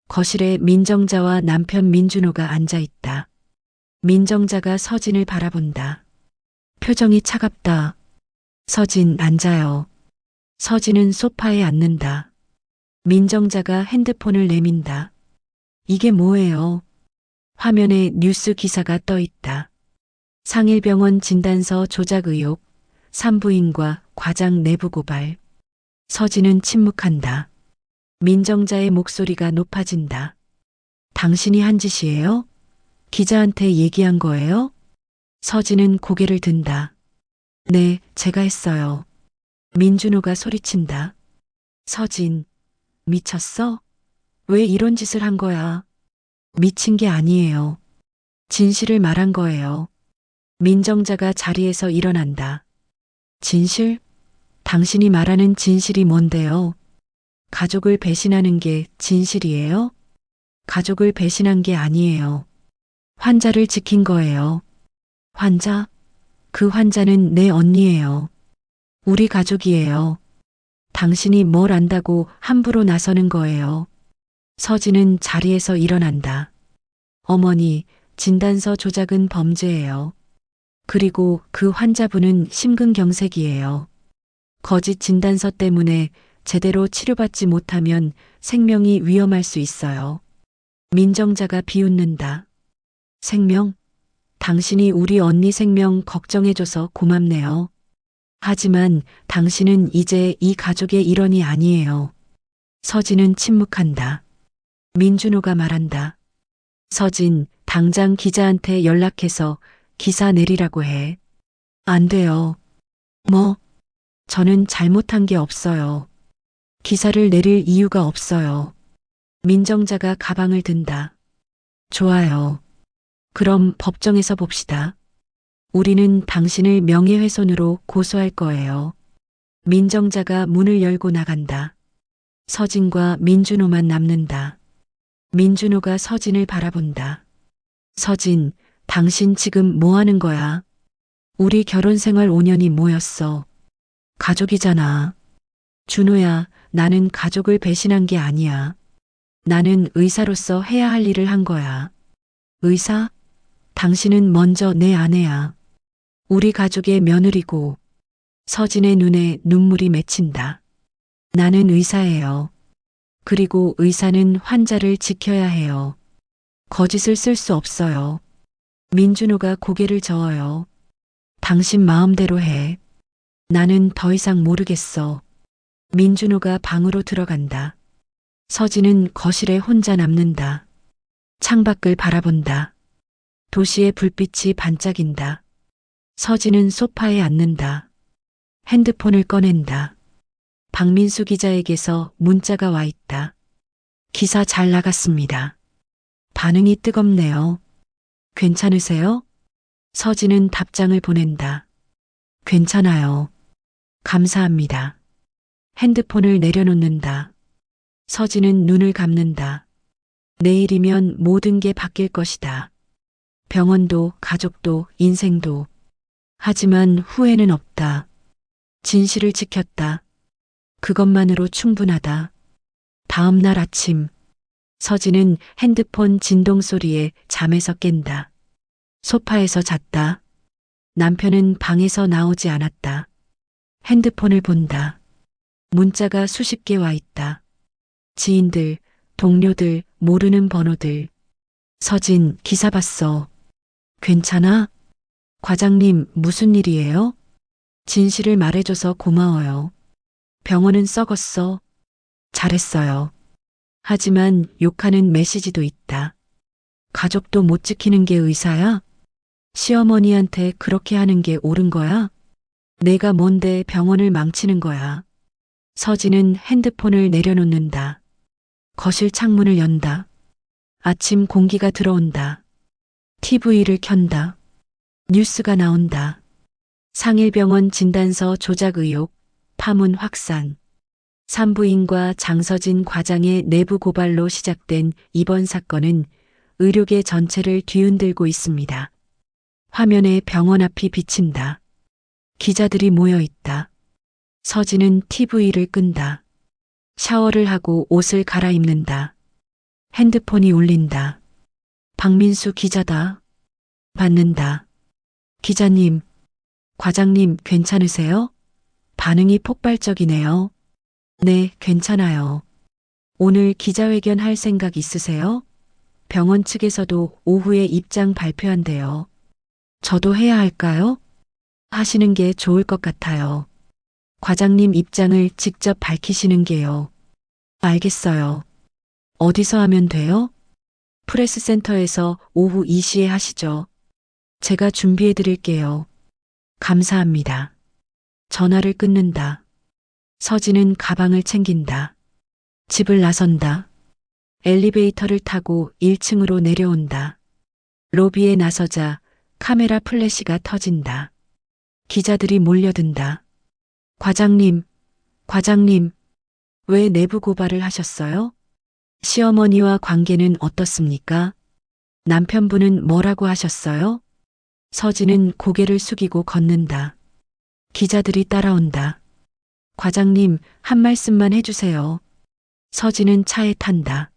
거실에 민정자와 남편 민준호가 앉아 있다. 민정자가 서진을 바라본다. 표정이 차갑다. 서진, 앉아요. 서진은 소파에 앉는다. 민정자가 핸드폰을 내민다. 이게 뭐예요? 화면에 뉴스 기사가 떠 있다. 상일병원 진단서 조작 의혹, 산부인과 과장 내부 고발. 서진은 침묵한다. 민정자의 목소리가 높아진다. 당신이 한 짓이에요? 기자한테 얘기한 거예요? 서진은 고개를 든다. 네, 제가 했어요. 민준호가 소리친다. 서진, 미쳤어? 왜 이런 짓을 한 거야? 미친 게 아니에요. 진실을 말한 거예요. 민정자가 자리에서 일어난다. 진실? 당신이 말하는 진실이 뭔데요? 가족을 배신하는 게 진실이에요? 가족을 배신한 게 아니에요. 환자를 지킨 거예요. 환자? 그 환자는 내 언니예요. 우리 가족이에요. 당신이 뭘 안다고 함부로 나서는 거예요. 서진은 자리에서 일어난다. 어머니, 진단서 조작은 범죄예요. 그리고 그 환자분은 심근경색이에요. 거짓 진단서 때문에 제대로 치료받지 못하면 생명이 위험할 수 있어요. 민정자가 비웃는다. 생명? 당신이 우리 언니 생명 걱정해줘서 고맙네요. 하지만 당신은 이제 이 가족의 일원이 아니에요. 서진은 침묵한다. 민준호가 말한다. 서진, 당장 기자한테 연락해서 기사 내리라고 해. 안 돼요. 뭐? 저는 잘못한 게 없어요. 기사를 내릴 이유가 없어요. 민정자가 가방을 든다. 좋아요. 그럼 법정에서 봅시다. 우리는 당신을 명예훼손으로 고소할 거예요. 민정자가 문을 열고 나간다. 서진과 민준호만 남는다. 민준호가 서진을 바라본다. 서진, 당신 지금 뭐 하는 거야? 우리 결혼 생활 5년이 뭐였어? 가족이잖아. 준호야, 나는 가족을 배신한 게 아니야. 나는 의사로서 해야 할 일을 한 거야. 의사? 당신은 먼저 내 아내야. 우리 가족의 며느리고. 서진의 눈에 눈물이 맺힌다. 나는 의사예요. 그리고 의사는 환자를 지켜야 해요. 거짓을 쓸 수 없어요. 민준호가 고개를 저어요. 당신 마음대로 해. 나는 더 이상 모르겠어. 민준호가 방으로 들어간다. 서진은 거실에 혼자 남는다. 창밖을 바라본다. 도시의 불빛이 반짝인다. 서진은 소파에 앉는다. 핸드폰을 꺼낸다. 박민수 기자에게서 문자가 와 있다. 기사 잘 나갔습니다. 반응이 뜨겁네요. 괜찮으세요? 서진은 답장을 보낸다. 괜찮아요. 감사합니다. 핸드폰을 내려놓는다. 서진은 눈을 감는다. 내일이면 모든 게 바뀔 것이다. 병원도, 가족도, 인생도. 하지만 후회는 없다. 진실을 지켰다. 그것만으로 충분하다. 다음 날 아침, 서진은 핸드폰 진동 소리에 잠에서 깬다. 소파에서 잤다. 남편은 방에서 나오지 않았다. 핸드폰을 본다. 문자가 수십 개 와 있다. 지인들, 동료들, 모르는 번호들. 서진, 기사 봤어. 괜찮아? 과장님, 무슨 일이에요? 진실을 말해줘서 고마워요. 병원은 썩었어. 잘했어요. 하지만 욕하는 메시지도 있다. 가족도 못 지키는 게 의사야? 시어머니한테 그렇게 하는 게 옳은 거야? 내가 뭔데 병원을 망치는 거야. 서진은 핸드폰을 내려놓는다. 거실 창문을 연다. 아침 공기가 들어온다. TV를 켠다. 뉴스가 나온다. 상일병원 진단서 조작 의혹, 파문 확산. 산부인과 장서진 과장의 내부 고발로 시작된 이번 사건은 의료계 전체를 뒤흔들고 있습니다. 화면에 병원 앞이 비친다. 기자들이 모여 있다. 서진은 TV를 끈다. 샤워를 하고 옷을 갈아입는다. 핸드폰이 울린다. 박민수 기자다. 받는다. 기자님, 과장님 괜찮으세요? 반응이 폭발적이네요. 네, 괜찮아요. 오늘 기자회견 할 생각 있으세요? 병원 측에서도 오후에 입장 발표한대요. 저도 해야 할까요? 하시는 게 좋을 것 같아요. 과장님 입장을 직접 밝히시는 게요. 알겠어요. 어디서 하면 돼요? 프레스센터에서 오후 2시에 하시죠. 제가 준비해 드릴게요. 감사합니다. 전화를 끊는다. 서진은 가방을 챙긴다. 집을 나선다. 엘리베이터를 타고 1층으로 내려온다. 로비에 나서자 카메라 플래시가 터진다. 기자들이 몰려든다. 과장님, 과장님, 왜 내부 고발을 하셨어요? 시어머니와 관계는 어떻습니까? 남편분은 뭐라고 하셨어요? 서진은 고개를 숙이고 걷는다. 기자들이 따라온다. 과장님, 한 말씀만 해주세요. 서진은 차에 탄다.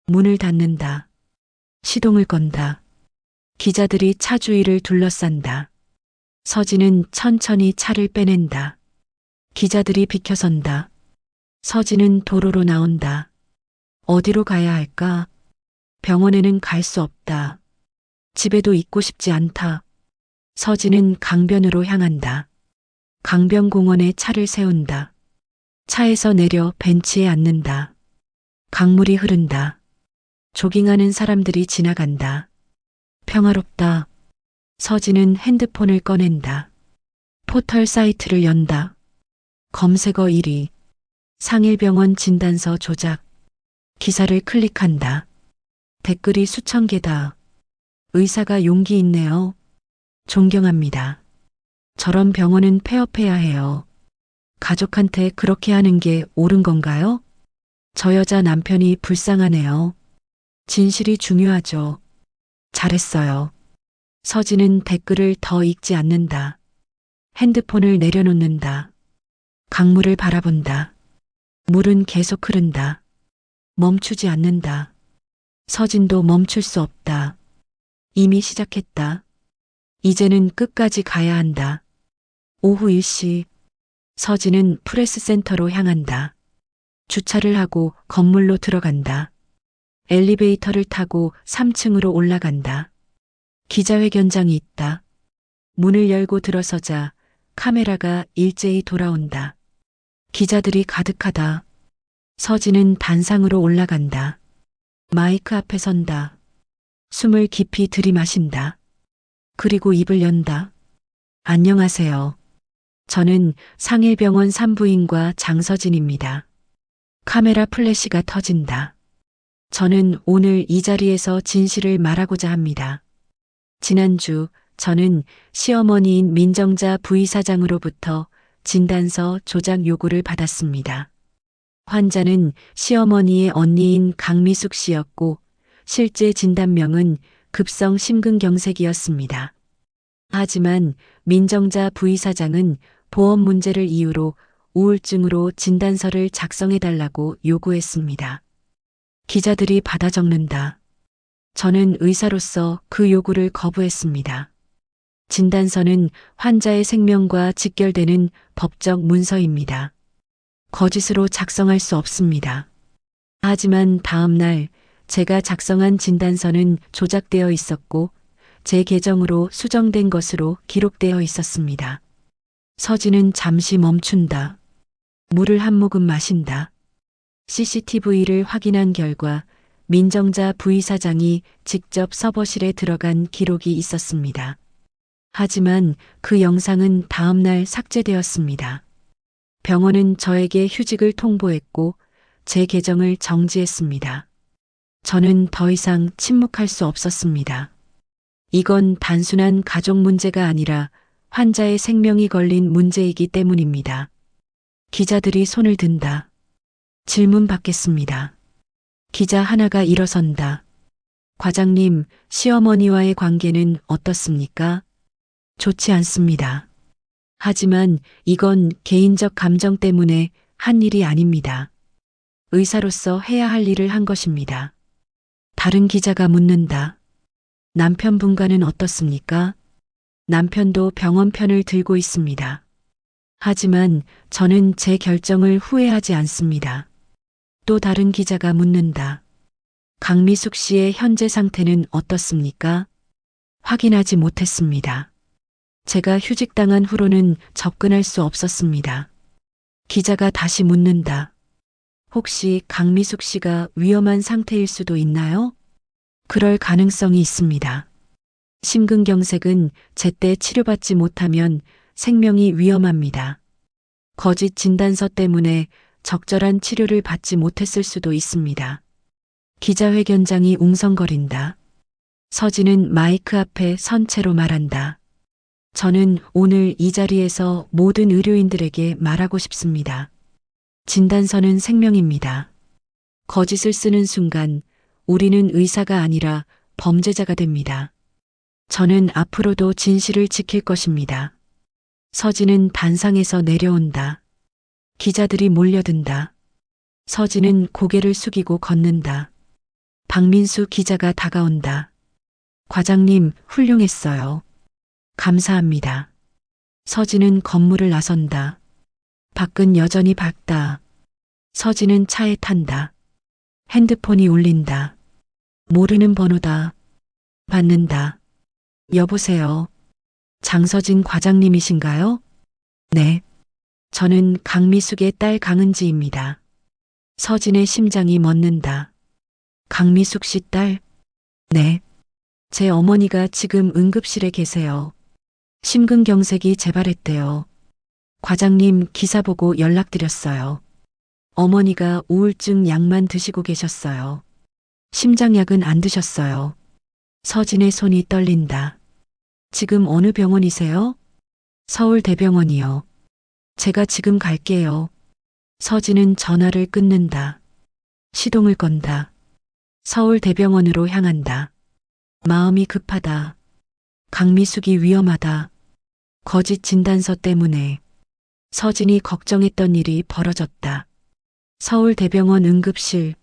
문을 닫는다. 시동을 건다. 기자들이 차 주위를 둘러싼다. 서진은 천천히 차를 빼낸다. 기자들이 비켜선다. 서진은 도로로 나온다. 어디로 가야 할까? 병원에는 갈 수 없다. 집에도 있고 싶지 않다. 서진은 강변으로 향한다. 강변공원에 차를 세운다. 차에서 내려 벤치에 앉는다. 강물이 흐른다. 조깅하는 사람들이 지나간다. 평화롭다. 서진은 핸드폰을 꺼낸다. 포털 사이트를 연다. 검색어 1위. 상일병원 진단서 조작. 기사를 클릭한다. 댓글이 수천 개다. 의사가 용기 있네요. 존경합니다. 저런 병원은 폐업해야 해요. 가족한테 그렇게 하는 게 옳은 건가요? 저 여자 남편이 불쌍하네요. 진실이 중요하죠. 잘했어요. 서진은 댓글을 더 읽지 않는다. 핸드폰을 내려놓는다. 강물을 바라본다. 물은 계속 흐른다. 멈추지 않는다. 서진도 멈출 수 없다. 이미 시작했다. 이제는 끝까지 가야 한다. 오후 1시. 서진은 프레스센터로 향한다. 주차를 하고 건물로 들어간다. 엘리베이터를 타고 3층으로 올라간다. 기자회견장이 있다. 문을 열고 들어서자 카메라가 일제히 돌아온다. 기자들이 가득하다. 서진은 단상으로 올라간다. 마이크 앞에 선다. 숨을 깊이 들이마신다. 그리고 입을 연다. 안녕하세요. 저는 상일병원 산부인과 장서진입니다. 카메라 플래시가 터진다. 저는 오늘 이 자리에서 진실을 말하고자 합니다. 지난주 저는 시어머니인 민정자 부의사장으로부터 진단서 조작 요구를 받았습니다. 환자는 시어머니의 언니인 강미숙 씨였고 실제 진단명은 급성 심근경색이었습니다. 하지만 민정자 부의사장은 보험 문제를 이유로 우울증으로 진단서를 작성해달라고 요구했습니다. 기자들이 받아 적는다. 저는 의사로서 그 요구를 거부했습니다. 진단서는 환자의 생명과 직결되는 법적 문서입니다. 거짓으로 작성할 수 없습니다. 하지만 다음 날 제가 작성한 진단서는 조작되어 있었고 제 계정으로 수정된 것으로 기록되어 있었습니다. 서진은 잠시 멈춘다. 물을 한 모금 마신다. CCTV를 확인한 결과 민정자 부의사장이 직접 서버실에 들어간 기록이 있었습니다. 하지만 그 영상은 다음 날 삭제되었습니다. 병원은 저에게 휴직을 통보했고 제 계정을 정지했습니다. 저는 더 이상 침묵할 수 없었습니다. 이건 단순한 가족 문제가 아니라 환자의 생명이 걸린 문제이기 때문입니다. 기자들이 손을 든다. 질문 받겠습니다. 기자 하나가 일어선다. 과장님, 시어머니와의 관계는 어떻습니까? 좋지 않습니다. 하지만 이건 개인적 감정 때문에 한 일이 아닙니다. 의사로서 해야 할 일을 한 것입니다. 다른 기자가 묻는다. 남편분과는 어떻습니까? 남편도 병원 편을 들고 있습니다. 하지만 저는 제 결정을 후회하지 않습니다. 또 다른 기자가 묻는다. 강미숙 씨의 현재 상태는 어떻습니까? 확인하지 못했습니다. 제가 휴직당한 후로는 접근할 수 없었습니다. 기자가 다시 묻는다. 혹시 강미숙 씨가 위험한 상태일 수도 있나요? 그럴 가능성이 있습니다. 심근경색은 제때 치료받지 못하면 생명이 위험합니다. 거짓 진단서 때문에 적절한 치료를 받지 못했을 수도 있습니다. 기자회견장이 웅성거린다. 서진은 마이크 앞에 선 채로 말한다. 저는 오늘 이 자리에서 모든 의료인들에게 말하고 싶습니다. 진단서는 생명입니다. 거짓을 쓰는 순간 우리는 의사가 아니라 범죄자가 됩니다. 저는 앞으로도 진실을 지킬 것입니다. 서진은 단상에서 내려온다. 기자들이 몰려든다. 서진은 고개를 숙이고 걷는다. 박민수 기자가 다가온다. 과장님, 훌륭했어요. 감사합니다. 서진은 건물을 나선다. 밖은 여전히 밝다. 서진은 차에 탄다. 핸드폰이 울린다. 모르는 번호다. 받는다. 여보세요. 장서진 과장님이신가요? 네. 저는 강미숙의 딸 강은지입니다. 서진의 심장이 멎는다. 강미숙 씨 딸? 네. 제 어머니가 지금 응급실에 계세요. 심근경색이 재발했대요. 과장님 기사 보고 연락드렸어요. 어머니가 우울증 약만 드시고 계셨어요. 심장약은 안 드셨어요. 서진의 손이 떨린다. 지금 어느 병원이세요? 서울대병원이요. 제가 지금 갈게요. 서진은 전화를 끊는다. 시동을 건다. 서울대병원으로 향한다. 마음이 급하다. 강미숙이 위험하다. 거짓 진단서 때문에 서진이 걱정했던 일이 벌어졌다. 서울대병원 응급실.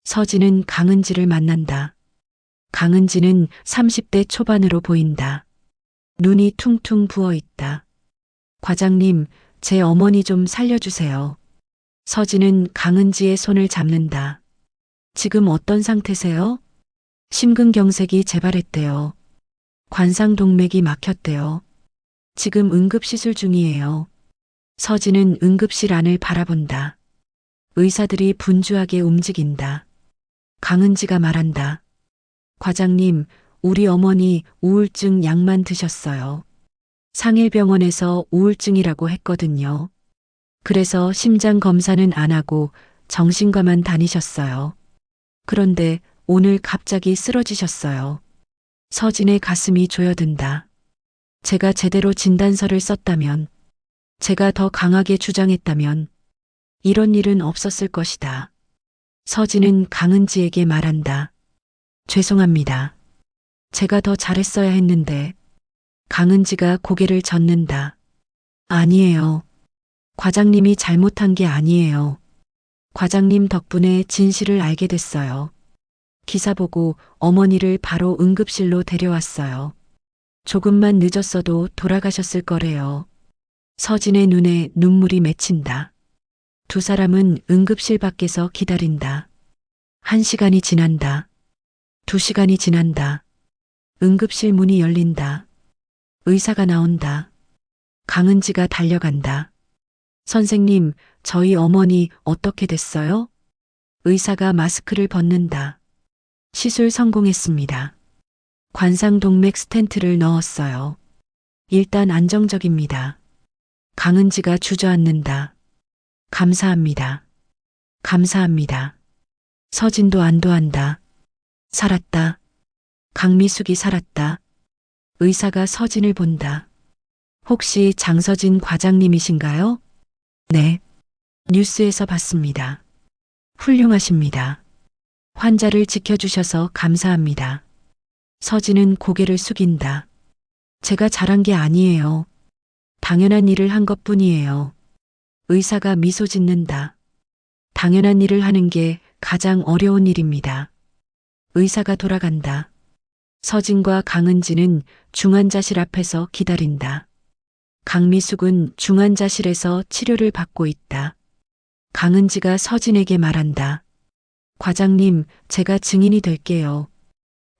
서진은 강은지를 만난다. 강은지는 30대 초반으로 보인다. 눈이 퉁퉁 부어 있다. 과장님, 제 어머니 좀 살려주세요. 서진은 강은지의 손을 잡는다. 지금 어떤 상태세요? 심근경색이 재발했대요. 관상동맥이 막혔대요. 지금 응급시술 중이에요. 서진은 응급실 안을 바라본다. 의사들이 분주하게 움직인다. 강은지가 말한다. 과장님, 우리 어머니 우울증 약만 드셨어요. 상일병원에서 우울증이라고 했거든요. 그래서 심장 검사는 안 하고 정신과만 다니셨어요. 그런데 오늘 갑자기 쓰러지셨어요. 서진의 가슴이 조여든다. 제가 제대로 진단서를 썼다면, 제가 더 강하게 주장했다면 이런 일은 없었을 것이다. 서진은 강은지에게 말한다. 죄송합니다. 제가 더 잘했어야 했는데. 강은지가 고개를 젓는다. 아니에요. 과장님이 잘못한 게 아니에요. 과장님 덕분에 진실을 알게 됐어요. 기사 보고 어머니를 바로 응급실로 데려왔어요. 조금만 늦었어도 돌아가셨을 거래요. 서진의 눈에 눈물이 맺힌다. 두 사람은 응급실 밖에서 기다린다. 1시간이 지난다. 2시간이 지난다. 응급실 문이 열린다. 의사가 나온다. 강은지가 달려간다. 선생님, 저희 어머니 어떻게 됐어요? 의사가 마스크를 벗는다. 시술 성공했습니다. 관상동맥 스텐트를 넣었어요. 일단 안정적입니다. 강은지가 주저앉는다. 감사합니다. 감사합니다. 서진도 안도한다. 살았다. 강미숙이 살았다. 의사가 서진을 본다. 혹시 장서진 과장님이신가요? 네. 뉴스에서 봤습니다. 훌륭하십니다. 환자를 지켜주셔서 감사합니다. 서진은 고개를 숙인다. 제가 잘한 게 아니에요. 당연한 일을 한 것뿐이에요. 의사가 미소 짓는다. 당연한 일을 하는 게 가장 어려운 일입니다. 의사가 돌아간다. 서진과 강은지는 중환자실 앞에서 기다린다. 강미숙은 중환자실에서 치료를 받고 있다. 강은지가 서진에게 말한다. 과장님, 제가 증인이 될게요.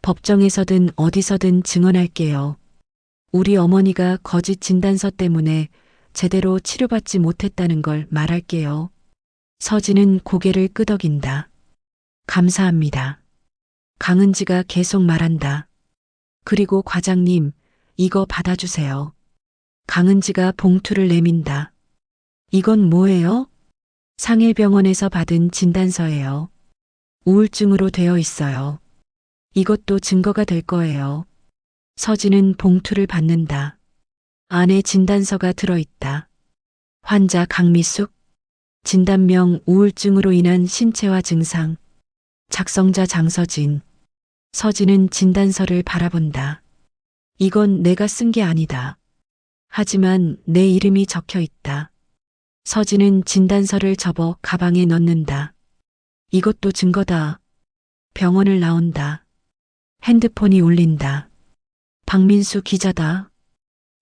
법정에서든 어디서든 증언할게요. 우리 어머니가 거짓 진단서 때문에 제대로 치료받지 못했다는 걸 말할게요. 서진은 고개를 끄덕인다. 감사합니다. 강은지가 계속 말한다. 그리고 과장님, 이거 받아주세요. 강은지가 봉투를 내민다. 이건 뭐예요? 상일병원에서 받은 진단서예요. 우울증으로 되어 있어요. 이것도 증거가 될 거예요. 서진은 봉투를 받는다. 안에 진단서가 들어있다. 환자 강미숙, 진단명 우울증으로 인한 신체화 증상, 작성자 장서진. 서진은 진단서를 바라본다. 이건 내가 쓴 게 아니다. 하지만 내 이름이 적혀 있다. 서진은 진단서를 접어 가방에 넣는다. 이것도 증거다. 병원을 나온다. 핸드폰이 울린다. 박민수 기자다.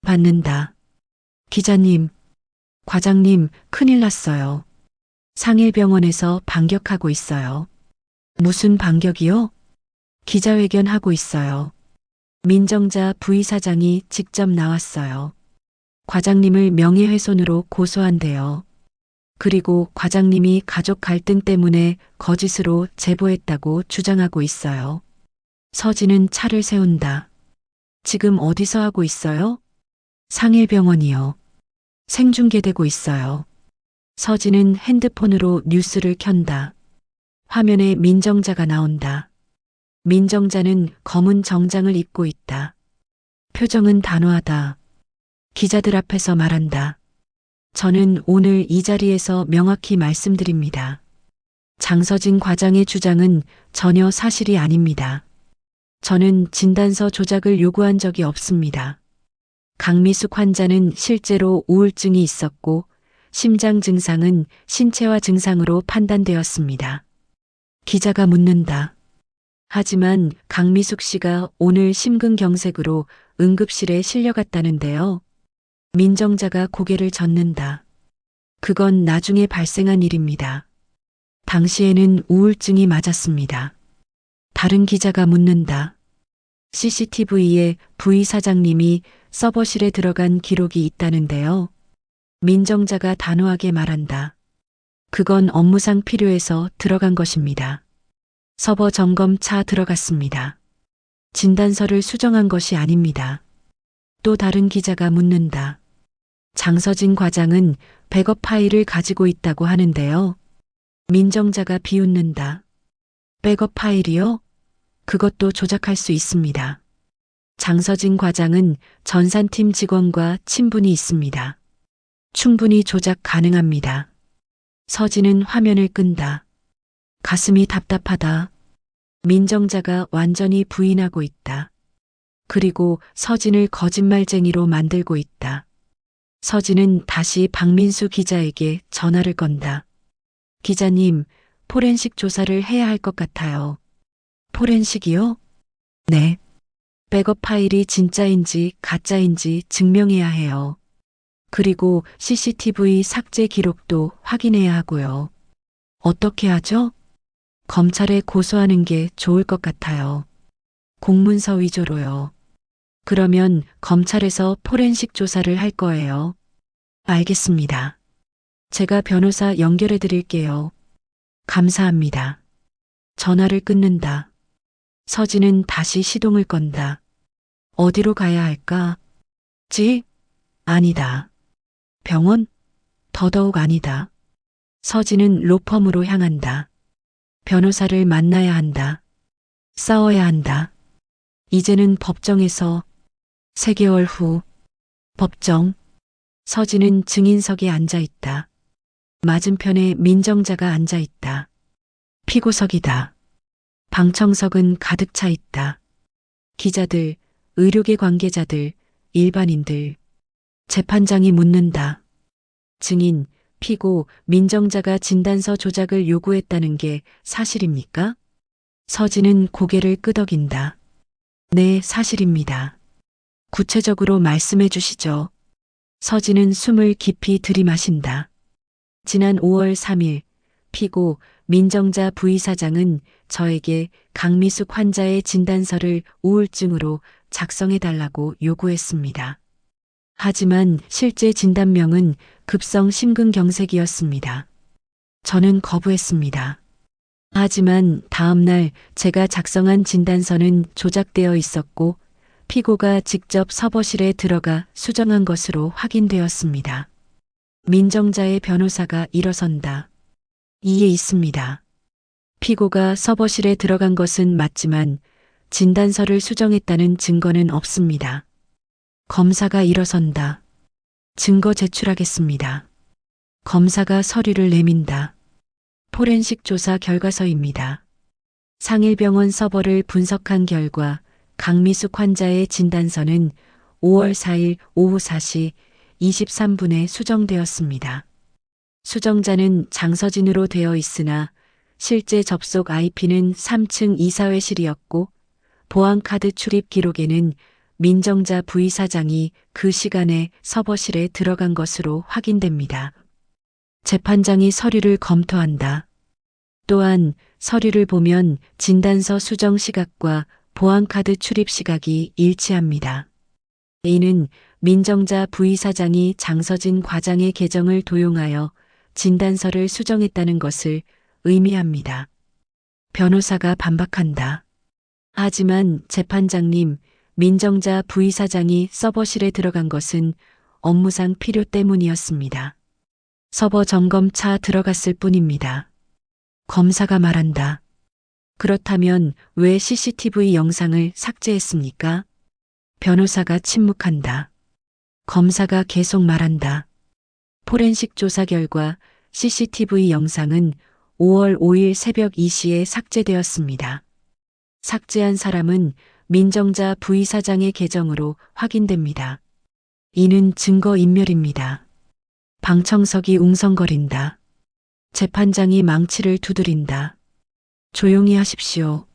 받는다. 기자님, 과장님, 큰일 났어요. 상일병원에서 반격하고 있어요. 무슨 반격이요? 기자회견하고 있어요. 민정자 부이사장이 직접 나왔어요. 과장님을 명예훼손으로 고소한대요. 그리고 과장님이 가족 갈등 때문에 거짓으로 제보했다고 주장하고 있어요. 서진은 차를 세운다. 지금 어디서 하고 있어요? 상일병원이요. 생중계되고 있어요. 서진은 핸드폰으로 뉴스를 켠다. 화면에 민정자가 나온다. 민정자는 검은 정장을 입고 있다. 표정은 단호하다. 기자들 앞에서 말한다. 저는 오늘 이 자리에서 명확히 말씀드립니다. 장서진 과장의 주장은 전혀 사실이 아닙니다. 저는 진단서 조작을 요구한 적이 없습니다. 강미숙 환자는 실제로 우울증이 있었고 심장 증상은 신체화 증상으로 판단되었습니다. 기자가 묻는다. 하지만 강미숙 씨가 오늘 심근경색으로 응급실에 실려갔다는데요. 민정자가 고개를 젓는다. 그건 나중에 발생한 일입니다. 당시에는 우울증이 맞았습니다. 다른 기자가 묻는다. CCTV에 부이사장님이 서버실에 들어간 기록이 있다는데요. 민정자가 단호하게 말한다. 그건 업무상 필요해서 들어간 것입니다. 서버 점검차 들어갔습니다. 진단서를 수정한 것이 아닙니다. 또 다른 기자가 묻는다. 장서진 과장은 백업 파일을 가지고 있다고 하는데요. 민정자가 비웃는다. 백업 파일이요? 그것도 조작할 수 있습니다. 장서진 과장은 전산팀 직원과 친분이 있습니다. 충분히 조작 가능합니다. 서진은 화면을 끈다. 가슴이 답답하다. 민정자가 완전히 부인하고 있다. 그리고 서진을 거짓말쟁이로 만들고 있다. 서진은 다시 박민수 기자에게 전화를 건다. 기자님, 포렌식 조사를 해야 할 것 같아요. 포렌식이요? 네. 백업 파일이 진짜인지 가짜인지 증명해야 해요. 그리고 CCTV 삭제 기록도 확인해야 하고요. 어떻게 하죠? 검찰에 고소하는 게 좋을 것 같아요. 공문서 위조로요. 그러면 검찰에서 포렌식 조사를 할 거예요. 알겠습니다. 제가 변호사 연결해 드릴게요. 감사합니다. 전화를 끊는다. 서진은 다시 시동을 건다. 어디로 가야 할까? 집? 아니다. 병원? 더더욱 아니다. 서진은 로펌으로 향한다. 변호사를 만나야 한다. 싸워야 한다. 이제는 법정에서 3개월 후 법정. 서진은 증인석에 앉아 있다. 맞은편에 민정자가 앉아 있다. 피고석이다. 방청석은 가득 차 있다. 기자들, 의료계 관계자들, 일반인들. 재판장이 묻는다. 증인, 피고, 민정자가 진단서 조작을 요구했다는 게 사실입니까? 서진은 고개를 끄덕인다. 네, 사실입니다. 구체적으로 말씀해 주시죠. 서진은 숨을 깊이 들이마신다. 지난 5월 3일, 피고, 민정자 부이사장은 저에게 강미숙 환자의 진단서를 우울증으로 작성해 달라고 요구했습니다. 하지만 실제 진단명은 급성 심근경색이었습니다. 저는 거부했습니다. 하지만 다음 날 제가 작성한 진단서는 조작되어 있었고 피고가 직접 서버실에 들어가 수정한 것으로 확인되었습니다. 민정자의 변호사가 일어선다. 이해 있습니다. 피고가 서버실에 들어간 것은 맞지만 진단서를 수정했다는 증거는 없습니다. 검사가 일어선다. 증거 제출하겠습니다. 검사가 서류를 내민다. 포렌식 조사 결과서입니다. 상일병원 서버를 분석한 결과 강미숙 환자의 진단서는 5월 4일 오후 4시 23분에 수정되었습니다. 수정자는 장서진으로 되어 있으나 실제 접속 IP는 3층 이사회실이었고 보안카드 출입 기록에는 민정자 부이사장이 그 시간에 서버실에 들어간 것으로 확인됩니다. 재판장이 서류를 검토한다. 또한 서류를 보면 진단서 수정 시각과 보안카드 출입 시각이 일치합니다. 이는 민정자 부이사장이 장서진 과장의 계정을 도용하여 진단서를 수정했다는 것을 의미합니다. 변호사가 반박한다. 하지만 재판장님, 민정자 부이사장이 서버실에 들어간 것은 업무상 필요 때문이었습니다. 서버 점검차 들어갔을 뿐입니다. 검사가 말한다. 그렇다면 왜 CCTV 영상을 삭제했습니까? 변호사가 침묵한다. 검사가 계속 말한다. 포렌식 조사 결과 CCTV 영상은 5월 5일 새벽 2시에 삭제되었습니다. 삭제한 사람은 민정자 부이사장의 계정으로 확인됩니다. 이는 증거인멸입니다. 방청석이 웅성거린다. 재판장이 망치를 두드린다. 조용히 하십시오.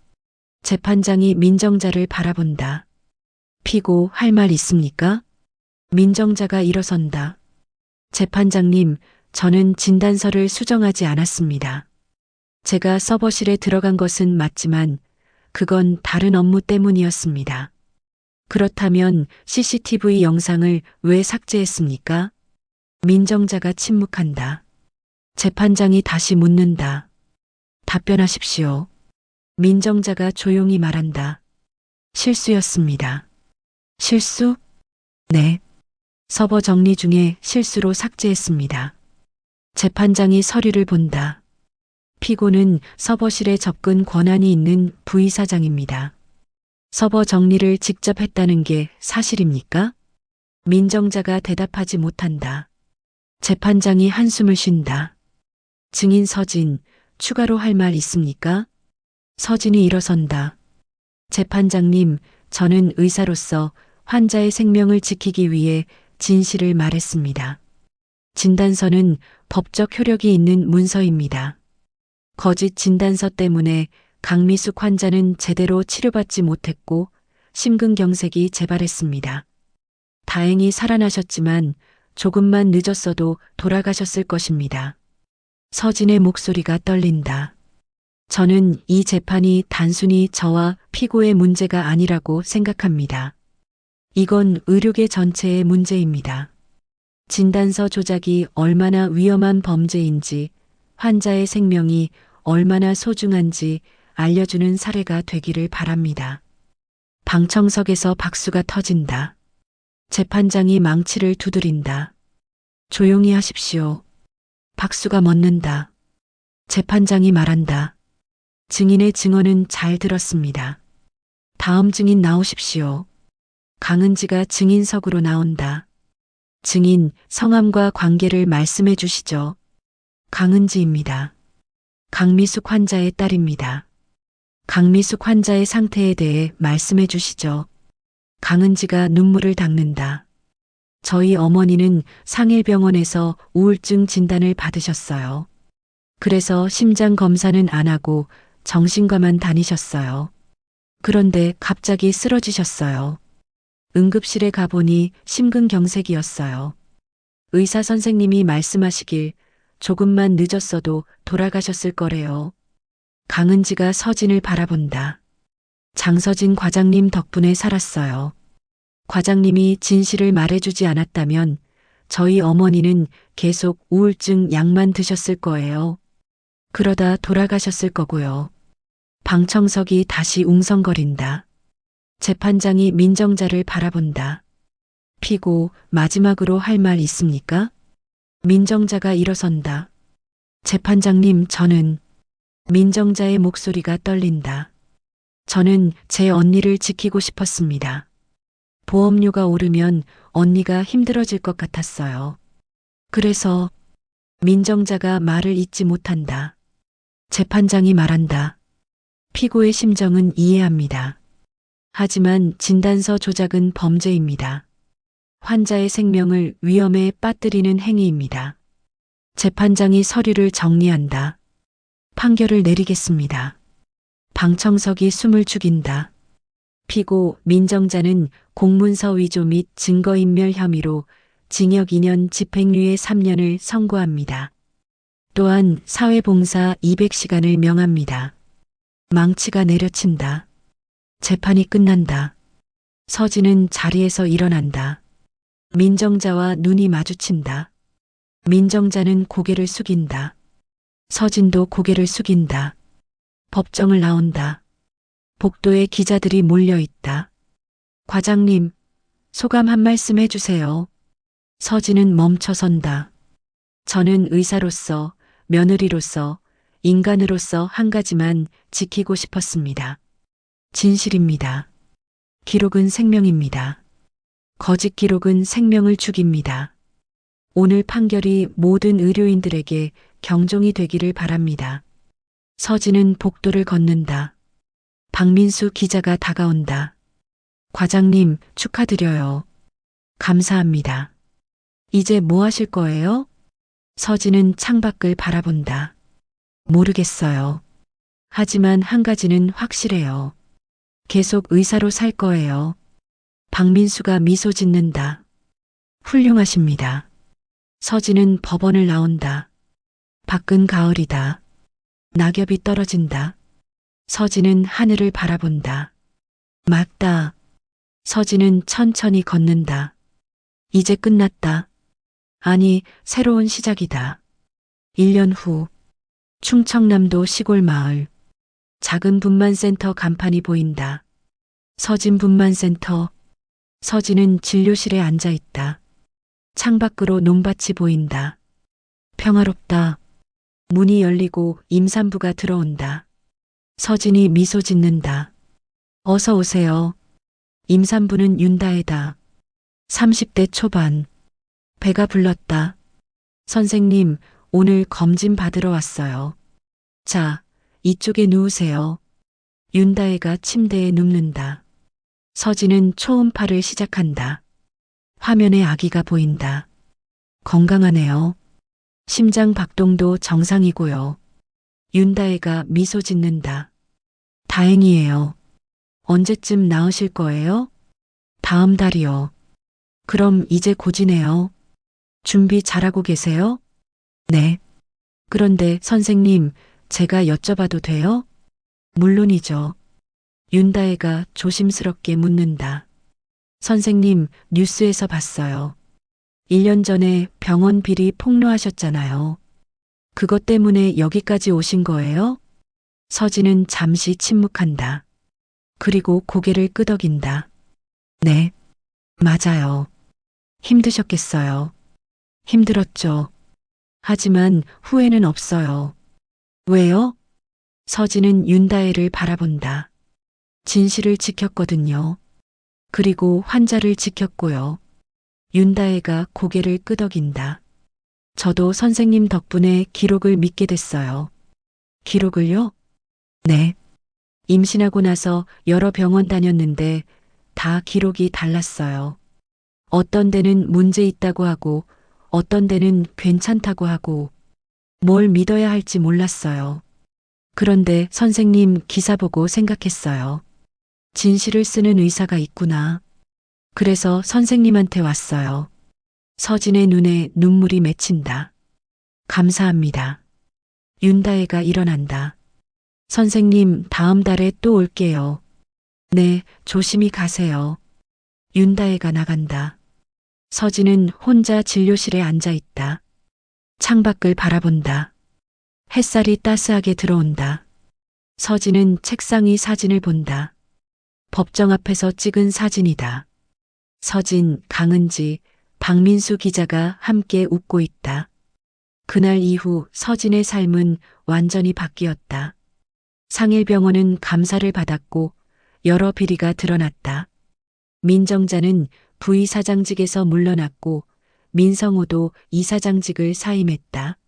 재판장이 민정자를 바라본다. 피고 할 말 있습니까? 민정자가 일어선다. 재판장님, 저는 진단서를 수정하지 않았습니다. 제가 서버실에 들어간 것은 맞지만 그건 다른 업무 때문이었습니다. 그렇다면 CCTV 영상을 왜 삭제했습니까? 민정자가 침묵한다. 재판장이 다시 묻는다. 답변하십시오. 민정자가 조용히 말한다. 실수였습니다. 실수? 네. 서버 정리 중에 실수로 삭제했습니다. 재판장이 서류를 본다. 피고는 서버실에 접근 권한이 있는 부이사장입니다. 서버 정리를 직접 했다는 게 사실입니까? 민정자가 대답하지 못한다. 재판장이 한숨을 쉰다. 증인 서진, 추가로 할 말 있습니까? 서진이 일어선다. 재판장님, 저는 의사로서 환자의 생명을 지키기 위해 진실을 말했습니다. 진단서는 법적 효력이 있는 문서입니다. 거짓 진단서 때문에 강미숙 환자는 제대로 치료받지 못했고 심근경색이 재발했습니다. 다행히 살아나셨지만 조금만 늦었어도 돌아가셨을 것입니다. 서진의 목소리가 떨린다. 저는 이 재판이 단순히 저와 피고의 문제가 아니라고 생각합니다. 이건 의료계 전체의 문제입니다. 진단서 조작이 얼마나 위험한 범죄인지, 환자의 생명이 얼마나 소중한지 알려주는 사례가 되기를 바랍니다. 방청석에서 박수가 터진다. 재판장이 망치를 두드린다. 조용히 하십시오. 박수가 멎는다. 재판장이 말한다. 증인의 증언은 잘 들었습니다. 다음 증인 나오십시오. 강은지가 증인석으로 나온다. 증인 성함과 관계를 말씀해 주시죠. 강은지입니다. 강미숙 환자의 딸입니다. 강미숙 환자의 상태에 대해 말씀해 주시죠. 강은지가 눈물을 닦는다. 저희 어머니는 상일병원에서 우울증 진단을 받으셨어요. 그래서 심장 검사는 안 하고 정신과만 다니셨어요. 그런데 갑자기 쓰러지셨어요. 응급실에 가보니 심근경색이었어요. 의사 선생님이 말씀하시길 조금만 늦었어도 돌아가셨을 거래요. 강은지가 서진을 바라본다. 장서진 과장님 덕분에 살았어요. 과장님이 진실을 말해주지 않았다면 저희 어머니는 계속 우울증 약만 드셨을 거예요. 그러다 돌아가셨을 거고요. 방청석이 다시 웅성거린다. 재판장이 민정자를 바라본다. 피고 마지막으로 할 말 있습니까? 민정자가 일어선다. 재판장님, 저는 민정자의 목소리가 떨린다. 저는 제 언니를 지키고 싶었습니다. 보험료가 오르면 언니가 힘들어질 것 같았어요. 그래서 민정자가 말을 잇지 못한다. 재판장이 말한다. 피고의 심정은 이해합니다. 하지만 진단서 조작은 범죄입니다. 환자의 생명을 위험에 빠뜨리는 행위입니다. 재판장이 서류를 정리한다. 판결을 내리겠습니다. 방청석이 숨을 죽인다. 피고 민정자는 공문서 위조 및 증거인멸 혐의로 징역 2년 집행유예 3년을 선고합니다. 또한 사회봉사 200시간을 명합니다. 망치가 내려친다. 재판이 끝난다. 서진은 자리에서 일어난다. 민정자와 눈이 마주친다. 민정자는 고개를 숙인다. 서진도 고개를 숙인다. 법정을 나온다. 복도에 기자들이 몰려 있다. 과장님, 소감 한 말씀 해주세요. 서진은 멈춰선다. 저는 의사로서, 며느리로서, 인간으로서 한 가지만 지키고 싶었습니다. 진실입니다. 기록은 생명입니다. 거짓 기록은 생명을 죽입니다. 오늘 판결이 모든 의료인들에게 경종이 되기를 바랍니다. 서진은 복도를 걷는다. 박민수 기자가 다가온다. 과장님, 축하드려요. 감사합니다. 이제 뭐 하실 거예요? 서진은 창밖을 바라본다. 모르겠어요. 하지만 한 가지는 확실해요. 계속 의사로 살 거예요. 박민수가 미소 짓는다. 훌륭하십니다. 서진은 법원을 나온다. 밖은 가을이다. 낙엽이 떨어진다. 서진은 하늘을 바라본다. 맞다. 서진은 천천히 걷는다. 이제 끝났다. 아니, 새로운 시작이다. 1년 후, 충청남도 시골 마을. 작은 분만센터 간판이 보인다. 서진 분만센터. 서진은 진료실에 앉아 있다. 창밖으로 논밭이 보인다. 평화롭다. 문이 열리고 임산부가 들어온다. 서진이 미소 짓는다. 어서 오세요. 임산부는 윤다혜다. 30대 초반. 배가 불렀다. 선생님, 오늘 검진 받으러 왔어요. 자, 이쪽에 누우세요. 윤다혜가 침대에 눕는다. 서진은 초음파를 시작한다. 화면에 아기가 보인다. 건강하네요. 심장 박동도 정상이고요. 윤다혜가 미소 짓는다. 다행이에요. 언제쯤 나으실 거예요? 다음 달이요. 그럼 이제 고지네요. 준비 잘하고 계세요? 네. 그런데 선생님, 제가 여쭤봐도 돼요? 물론이죠. 윤다혜가 조심스럽게 묻는다. 선생님, 뉴스에서 봤어요. 1년 전에 병원 비리 폭로하셨잖아요. 그것 때문에 여기까지 오신 거예요? 서진은 잠시 침묵한다. 그리고 고개를 끄덕인다. 네, 맞아요. 힘드셨겠어요. 힘들었죠. 하지만 후회는 없어요. 왜요? 서진은 윤다혜를 바라본다. 진실을 지켰거든요. 그리고 환자를 지켰고요. 윤다혜가 고개를 끄덕인다. 저도 선생님 덕분에 기록을 믿게 됐어요. 기록을요? 네. 임신하고 나서 여러 병원 다녔는데 다 기록이 달랐어요. 어떤 데는 문제 있다고 하고 어떤 데는 괜찮다고 하고 뭘 믿어야 할지 몰랐어요. 그런데 선생님 기사 보고 생각했어요. 진실을 쓰는 의사가 있구나. 그래서 선생님한테 왔어요. 서진의 눈에 눈물이 맺힌다. 감사합니다. 윤다혜가 일어난다. 선생님, 다음 달에 또 올게요. 네, 조심히 가세요. 윤다혜가 나간다. 서진은 혼자 진료실에 앉아 있다. 창밖을 바라본다. 햇살이 따스하게 들어온다. 서진은 책상 위 사진을 본다. 법정 앞에서 찍은 사진이다. 서진, 강은지, 박민수 기자가 함께 웃고 있다. 그날 이후 서진의 삶은 완전히 바뀌었다. 상일병원은 감사를 받았고 여러 비리가 드러났다. 민정자는 부이사장직에서 물러났고 민성호도 이사장직을 사임했다.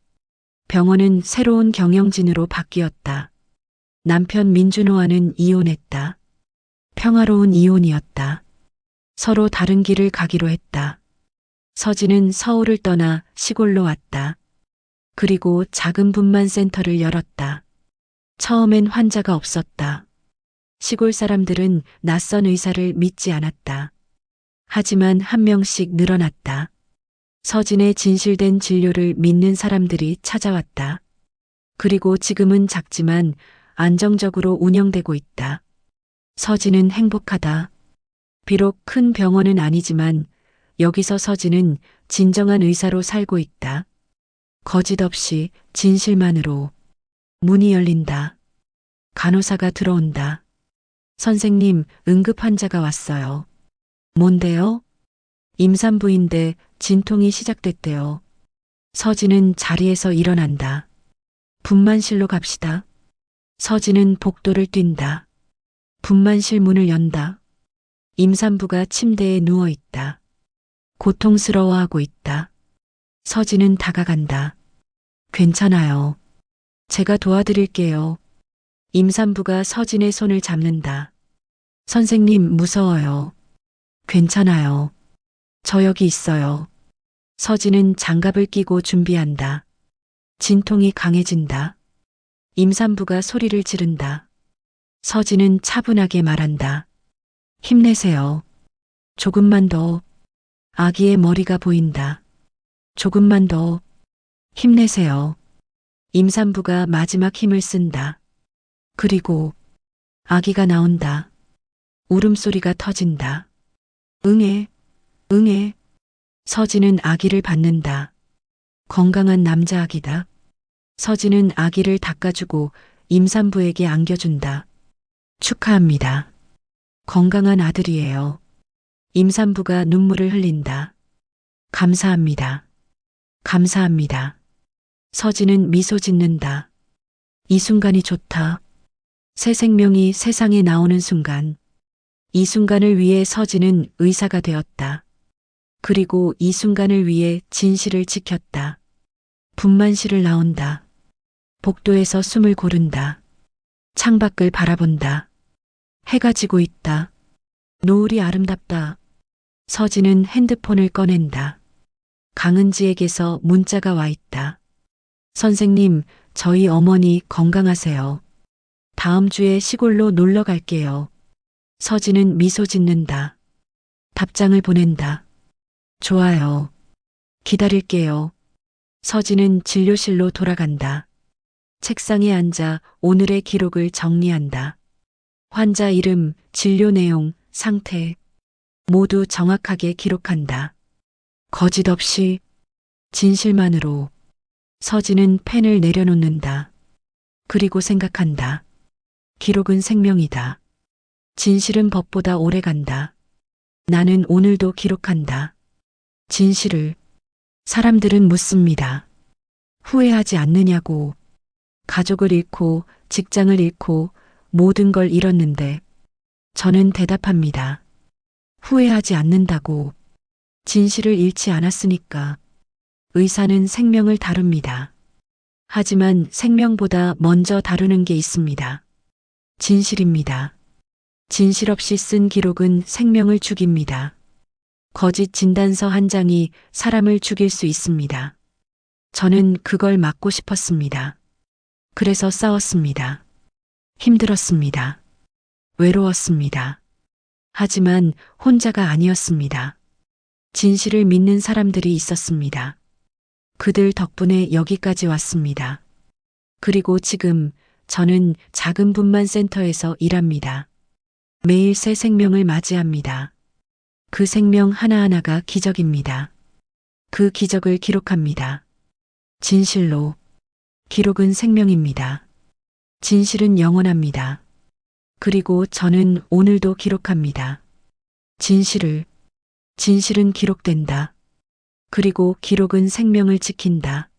병원은 새로운 경영진으로 바뀌었다. 남편 민준호와는 이혼했다. 평화로운 이혼이었다. 서로 다른 길을 가기로 했다. 서진은 서울을 떠나 시골로 왔다. 그리고 작은 분만 센터를 열었다. 처음엔 환자가 없었다. 시골 사람들은 낯선 의사를 믿지 않았다. 하지만 한 명씩 늘어났다. 서진의 진실된 진료를 믿는 사람들이 찾아왔다. 그리고 지금은 작지만 안정적으로 운영되고 있다. 서진은 행복하다. 비록 큰 병원은 아니지만 여기서 서진은 진정한 의사로 살고 있다. 거짓 없이 진실만으로. 문이 열린다. 간호사가 들어온다. 선생님, 응급 환자가 왔어요. 뭔데요? 임산부인데 진통이 시작됐대요. 서진은 자리에서 일어난다. 분만실로 갑시다. 서진은 복도를 뛴다. 분만실 문을 연다. 임산부가 침대에 누워 있다. 고통스러워하고 있다. 서진은 다가간다. 괜찮아요. 제가 도와드릴게요. 임산부가 서진의 손을 잡는다. 선생님, 무서워요. 괜찮아요. 저 여기 있어요. 서진은 장갑을 끼고 준비한다. 진통이 강해진다. 임산부가 소리를 지른다. 서진은 차분하게 말한다. 힘내세요. 조금만 더. 아기의 머리가 보인다. 조금만 더. 힘내세요. 임산부가 마지막 힘을 쓴다. 그리고 아기가 나온다. 울음소리가 터진다. 응애, 응애. 서진은 아기를 받는다. 건강한 남자 아기다. 서진은 아기를 닦아주고 임산부에게 안겨준다. 축하합니다. 건강한 아들이에요. 임산부가 눈물을 흘린다. 감사합니다. 감사합니다. 서진은 미소 짓는다. 이 순간이 좋다. 새 생명이 세상에 나오는 순간. 이 순간을 위해 서진은 의사가 되었다. 그리고 이 순간을 위해 진실을 지켰다. 분만실을 나온다. 복도에서 숨을 고른다. 창밖을 바라본다. 해가 지고 있다. 노을이 아름답다. 서진은 핸드폰을 꺼낸다. 강은지에게서 문자가 와 있다. 선생님, 저희 어머니 건강하세요. 다음 주에 시골로 놀러 갈게요. 서진은 미소 짓는다. 답장을 보낸다. 좋아요. 기다릴게요. 서진은 진료실로 돌아간다. 책상에 앉아 오늘의 기록을 정리한다. 환자 이름, 진료 내용, 상태 모두 정확하게 기록한다. 거짓 없이 진실만으로. 서진은 펜을 내려놓는다. 그리고 생각한다. 기록은 생명이다. 진실은 법보다 오래 간다. 나는 오늘도 기록한다. 진실을. 사람들은 묻습니다. 후회하지 않느냐고. 가족을 잃고 직장을 잃고 모든 걸 잃었는데 저는 대답합니다. 후회하지 않는다고. 진실을 잃지 않았으니까. 의사는 생명을 다룹니다. 하지만 생명보다 먼저 다루는 게 있습니다. 진실입니다. 진실 없이 쓴 기록은 생명을 죽입니다. 거짓 진단서 한 장이 사람을 죽일 수 있습니다. 저는 그걸 막고 싶었습니다. 그래서 싸웠습니다. 힘들었습니다. 외로웠습니다. 하지만 혼자가 아니었습니다. 진실을 믿는 사람들이 있었습니다. 그들 덕분에 여기까지 왔습니다. 그리고 지금 저는 작은 분만 센터에서 일합니다. 매일 새 생명을 맞이합니다. 그 생명 하나하나가 기적입니다. 그 기적을 기록합니다. 진실로. 기록은 생명입니다. 진실은 영원합니다. 그리고 저는 오늘도 기록합니다. 진실을. 진실은 기록된다. 그리고 기록은 생명을 지킨다.